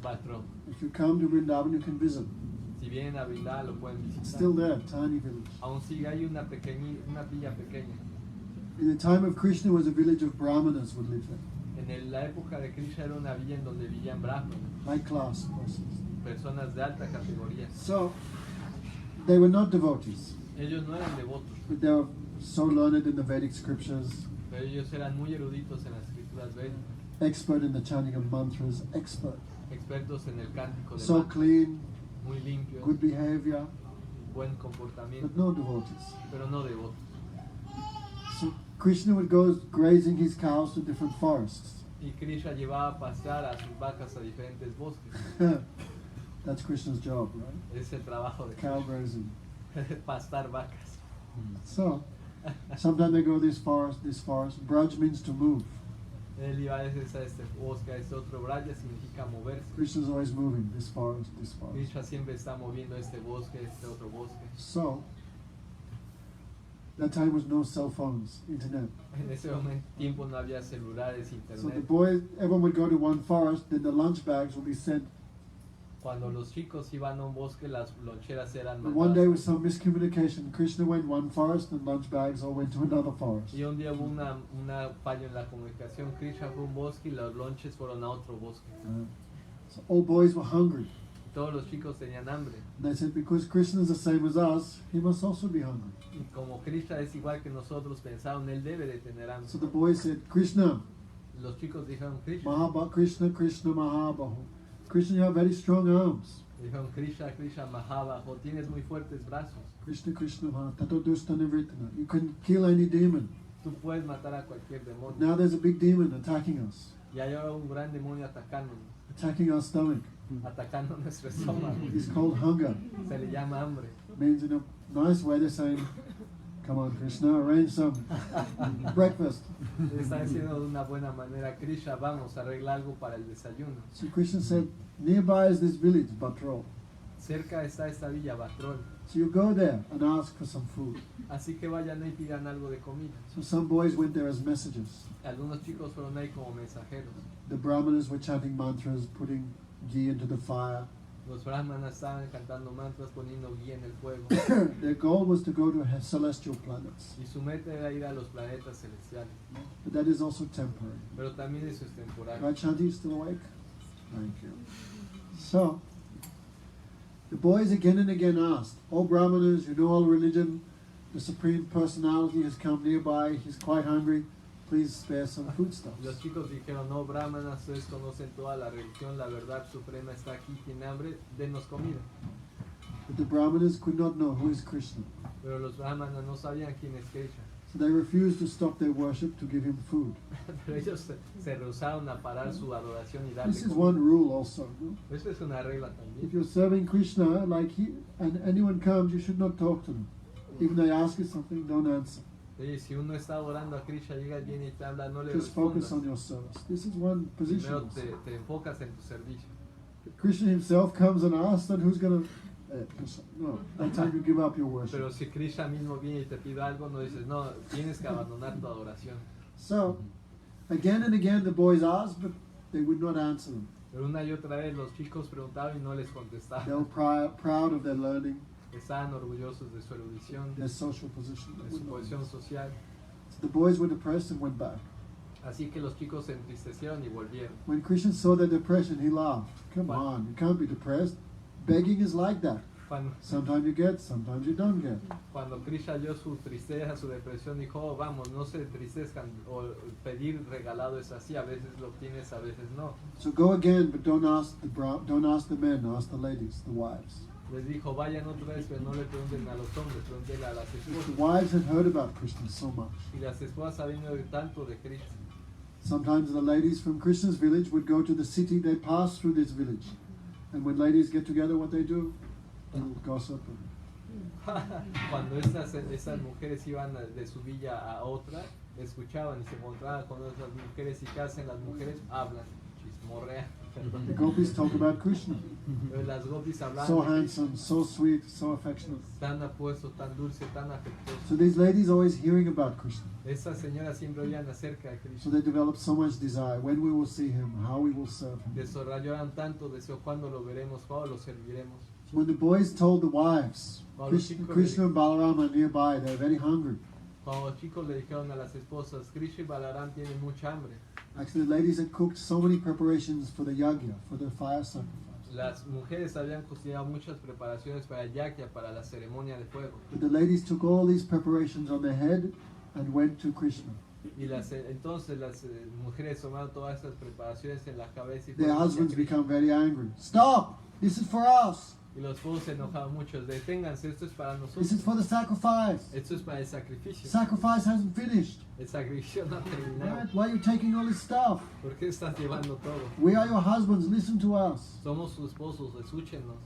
Bhatro. If you come to Vrindavan, you can visit. Si vienen a Vrindavan lo pueden It's visitar. still there, tiny village. Aún sigue hay una villa pequeña. In the time of Krishna, it was a village of Brahmanas would live there, La época de Krishna era una villa en donde vivían brahmanas, high class persons. personas de alta categoría. So, they were not devotees, Ellos no eran devotos, but they were so learned in the Vedic scriptures, pero ellos eran muy eruditos en las escrituras védicas, expert in the chanting of mantras, expert. expertos en el cántico de So mantras, clean, muy limpios, good behavior, buen but comportamiento, no devotees. pero no devotos. So Krishna would go grazing his cows to different forests. Y Krishna llevaba a pastar a sus vacas a diferentes bosques. That's Krishna's job, right? Es el trabajo de Cow Krishna, grazing. pastar vacas. So, sometimes they go this forest, this forest. Braj means to move. Él iba a veces a este bosque, a este otro. Braya significa moverse. Krishna's always moving, this forest, this forest. Krishna siempre está moviendo este bosque, este otro bosque. So, that time was no cell phones, internet. En ese tiempo no había celulares, So the internet. boys, everyone would go to one forest, then the lunch bags would be sent. Cuando los chicos iban a un bosque, las loncheras eran But one day with mandadas. some miscommunication, Krishna went one forest and lunch bags all went to another forest. Y un día hubo una fallo en la comunicación. Krishna fue a un bosque y los lonches fueron a otro bosque. So all boys were hungry. Todos los chicos tenían hambre. And they said, because Krishna is the same as us, he must also be hungry. Y como Krishna es igual que nosotros, pensaron, él debe de tener hambre. So the boys said, Krishna, Los chicos dijeron, Krishna, Krishna, Krishna Mahabahu. Krishna, you have very strong arms. Dijeron, Krishna, Krishna, Mahabajo, tienes muy fuertes brazos. Krishna Krishna Bha, Tato Dusta Nivritana. You can kill any demon. Tú puedes matar a cualquier demonio. Now there's a big demon attacking us, Y hay ahora un gran demonio atacándonos, attacking our stomach. atacando nuestro estómago. It's called hunger. Se le llama hambre. Means in a nice way they're saying, come on Krishna, arrange some breakfast. Le están diciendo de una buena manera, Krishna, vamos a arreglar algo para el desayuno. So Krishna said, nearby is this village, Batrol. Cerca está esta villa, Batrol. So you go there and ask for some food. Así que vayan ahí y pidan algo de comida. So some boys went there as messengers. Algunos chicos fueron ahí como mensajeros. The Brahmanas were chanting mantras, putting ghee into the fire. Los brahmanas estaban cantando mantras, poniendo guía en el fuego. Their goal was to go to celestial planets. Y su meta era ir a los planetas celestiales. But that is also temporary. Pero también eso es temporal. Right, Shanti, you still awake? Thank you. So, the boys again and again asked, "Oh Brahmanas, you know all religion, the Supreme Personality has come nearby, he's quite hungry, please spare some foodstuffs." Los chicos dijeron, no, brahmanas, ustedes conocen toda la religión, la verdad suprema está aquí, tiene hambre, denos comida. But the Brahmanas could not know who is Krishna. Pero los brahmanas no sabían quién es Krishna. So they refused to stop their worship to give him food. Pero ellos se rehusaron a parar su adoración y darle This is comida. one rule also. No? Eso es una regla If también. you're serving Krishna, and anyone comes, you should not talk to them. Even they ask you something, don't answer. Oye, si uno está adorando a Krishna, llega alguien y te habla, no le Just focus respondas. on your service. This is one position. Primero also. te enfocas en tu servicio. If Krishna himself comes and asks, then who's going to... no, that's how you give up your worship. Pero si Krishna mismo viene y te pide algo, no dices, no, tienes que abandonar tu adoración. So, again and again the boys asked, but they would not answer them. Pero una y otra vez los chicos preguntaban y no les They contestaban. were proud of their learning, Estaban orgullosos de su erudición, their social position. de su posición social. So the boys were depressed and went back. Así que los chicos se entristecieron y volvieron. When Krishna saw their depression, he laughed. Come on, you can't be depressed. Begging is like that. Cuando, Sometimes you get, sometimes you don't get. cuando Krishna vio su tristeza, su depresión, dijo, oh, vamos, no se entristezcan, o pedir regalado es así, a veces lo obtienes, a veces no. So go again, but don't ask the men, ask the ladies, the wives. Les dijo, vayan otra vez, pero no le pregunten a los hombres, pregúntenle a las The esposas. wives had heard about Krishna so much. Y las esposas sabiendo de tanto de Krishna. Sometimes the ladies from Krishna's village would go to the city, they pass through this village. And when ladies get together, what they do? They'll gossip. Cuando estas mujeres iban de su villa a otra, escuchaban y se encontraban con otras mujeres y ¿qué hacen las mujeres? Hablan, chismorrean. The gopis talk about Krishna. Pero las gopis hablaban So de Krishna, handsome, so sweet, so affectionate. tan apuesto, tan dulce, tan afectuoso. So these ladies always hearing about Krishna. Estas señoras siempre oían acerca de So Krishna. they develop so much desire, when we will see him, how we will serve him. Desarrollaron tanto deseo cuándo lo veremos, cuándo lo serviremos. So when the boys told the wives, Krishna and Balaram are nearby, they're very hungry. Cuando los chicos le dijeron a las esposas, Krishna y Balaram tienen mucha hambre. Actually, the ladies had cooked so many preparations for the yagya, for the fire sacrifice. Las mujeres habían cocinado muchas preparaciones para el yakya, para la ceremonia de fuego. But the ladies took all these preparations on their head and went to Krishna. Y entonces las mujeres tomaron todas estas preparaciones en la cabeza y Their fueron hacia husbands Krishna. become very angry. Stop! This is for us. Y los esposos se enojaban mucho. Deténganse, esto es para nosotros. This is for the sacrifice. Esto es para el sacrificio. Sacrifice hasn't finished. El sacrificio no ha terminado. Right? Why are you taking all this stuff? ¿Por qué estás llevando todo? We are your husbands. Listen to us. Somos sus esposos, escúchenos.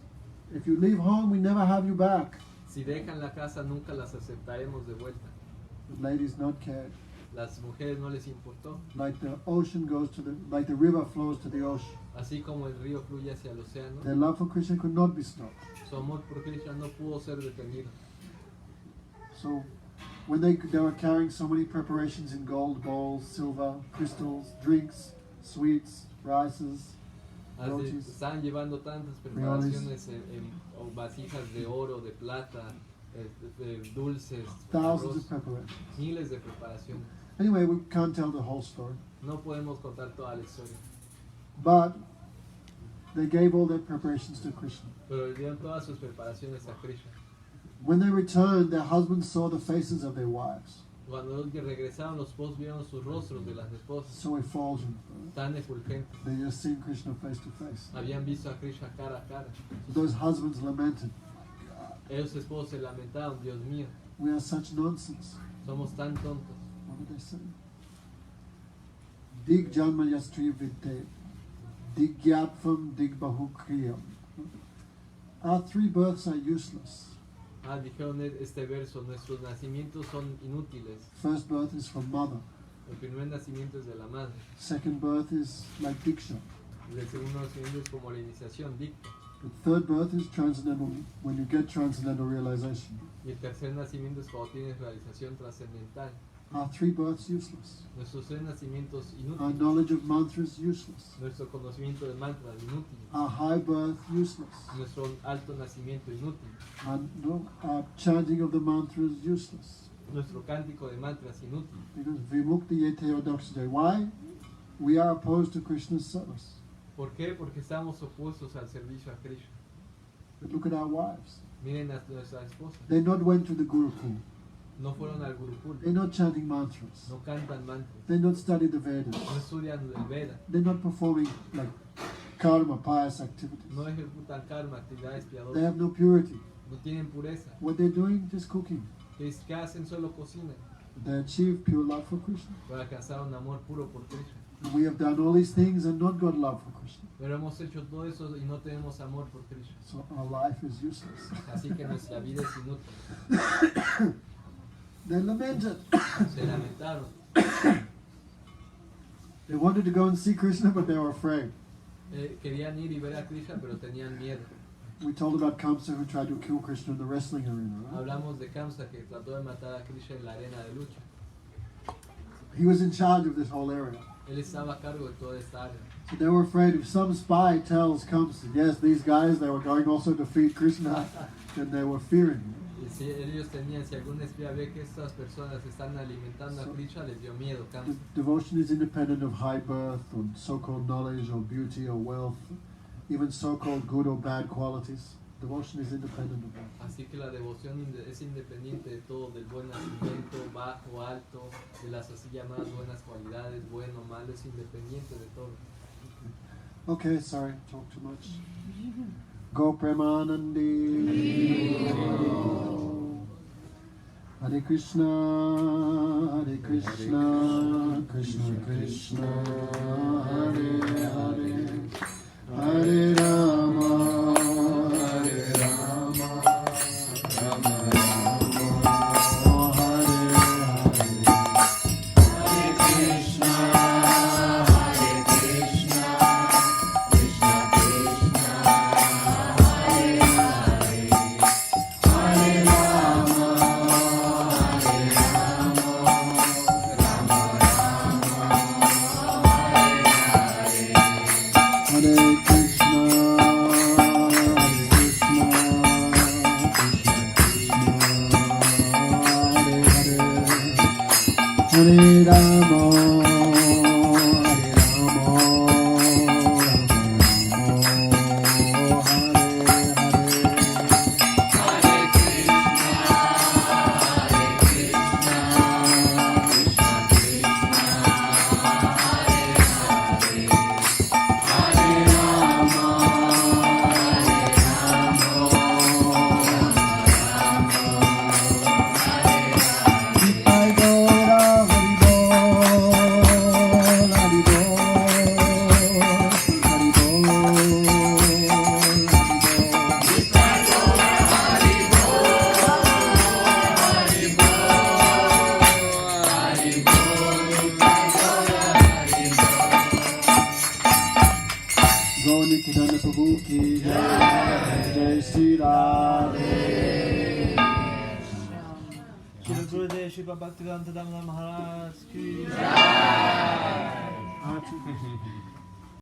If you leave home, we never have you back. Si dejan la casa, nunca las aceptaremos de vuelta. The ladies not cared. Las mujeres no les importó. Like the ocean goes to like the river flows to the ocean. Así como el río fluye hacia el océano, Their love for Krishna could not be stopped. su amor por Krishna no pudo ser detenido. So when they were carrying so many preparations in gold bowls, silver, crystals, drinks, sweets, rices, Así, rotis, estaban llevando tantas preparaciones en vasijas de oro, de plata, de dulces, thousands arroz, of preparations. miles de preparaciones. Anyway, we can't tell the whole story. No podemos contar toda la historia, But they gave all their preparations to Krishna. pero le dieron todas sus preparaciones a Krishna. When they returned, their husbands saw the faces of their wives. Cuando regresaron, los esposos vieron sus rostros de las esposas so effulgent. tan efulgentes. They just seen Krishna face to face. Habían visto a Krishna cara a cara. Those husbands lamented, Esos esposos se lamentaron, Dios mío, we are such nonsense. somos tan tontos. What did they say? Dig janma yastri vidde, dig gyatvam, dig bahukriyam. Our 3 births are useless. Dijeron este verso, nuestros nacimientos son inútiles. First birth is from mother. El primer nacimiento es de la madre. Second birth is like diksha. El segundo nacimiento es como la iniciación, dicta. The third birth is transcendental, when you get transcendental realization. Y el tercer nacimiento es cuando tienes realización trascendental. Our 3 births useless. Nuestros 3 nacimientos Our inútiles. knowledge of mantras useless. Nuestro conocimiento de mantras inútil. Our high birth useless. Nuestro alto nacimiento inútil. Our chanting of the mantras useless. Nuestro cántico de mantras inútil. Because vimukti yete. Why? We are opposed to Krishna's service. ¿Por qué? Porque estamos opuestos al servicio a Krishna. But look at our wives. Miren a nuestras esposas. They not went to the Gurukul. No fueron al Gurukul. They're not chanting mantras. No cantan mantras. They not study the Vedas. No estudian el Veda. They're not performing like karma, pious activities. No ejecutan karma, actividades They piadosas. have no purity. No tienen pureza. What they're doing, just cooking. ¿Qué hacen? Solo cocinan. They achieve pure love for Krishna. Para alcanzar un amor puro por Krishna. And we have done all these things and not got love for Krishna. Pero hemos hecho todo eso y no tenemos amor por Krishna. So our life is useless. Así que nuestra vida es inútil. They lamented. Se lamentaron. They wanted to go and see Krishna, but they were afraid. Querían ir y ver a Krishna, pero tenían miedo. We told about Kamsa who tried to kill Krishna in the wrestling arena, right? Hablamos de Kamsa que trató de matar a Krishna en la arena de lucha. He was in charge of this whole area. Él estaba a cargo de toda esta área. So they were afraid if some spy tells Kamsa, yes, these guys, they were going also to defeat Krishna, then they were fearing him. Y si ellos tenían, si algún espía ve que estas personas están alimentando a Krishna, les dio miedo, Kamsa. Devotion is independent of high birth or so-called knowledge or beauty or wealth, even so-called good or bad qualities. Devotion is independent of that. Así que la devoción es independiente de todo, del buen nacimiento, bajo, alto, de las así llamadas buenas cualidades, bueno, malo, es independiente de todo. Okay, sorry, talk too much. Go Premanandi. Hare Krishna, Hare Krishna, Krishna Krishna, Hare Hare, Hare Rama, Hare Rama, Rama Rama, Hare Hare, Hare Krishna, Hare Krishna, Krishna Krishna, Hare Hare, Hare Rama, Hare Rama, Rama Rama, Hare Hare Rama, Hare Rama, Nityananda Prabhu ki jai, Jai Shri Radhe. Shri Gurudev Shri Bhaktivedanta Damodar Maharaj ki Aarti.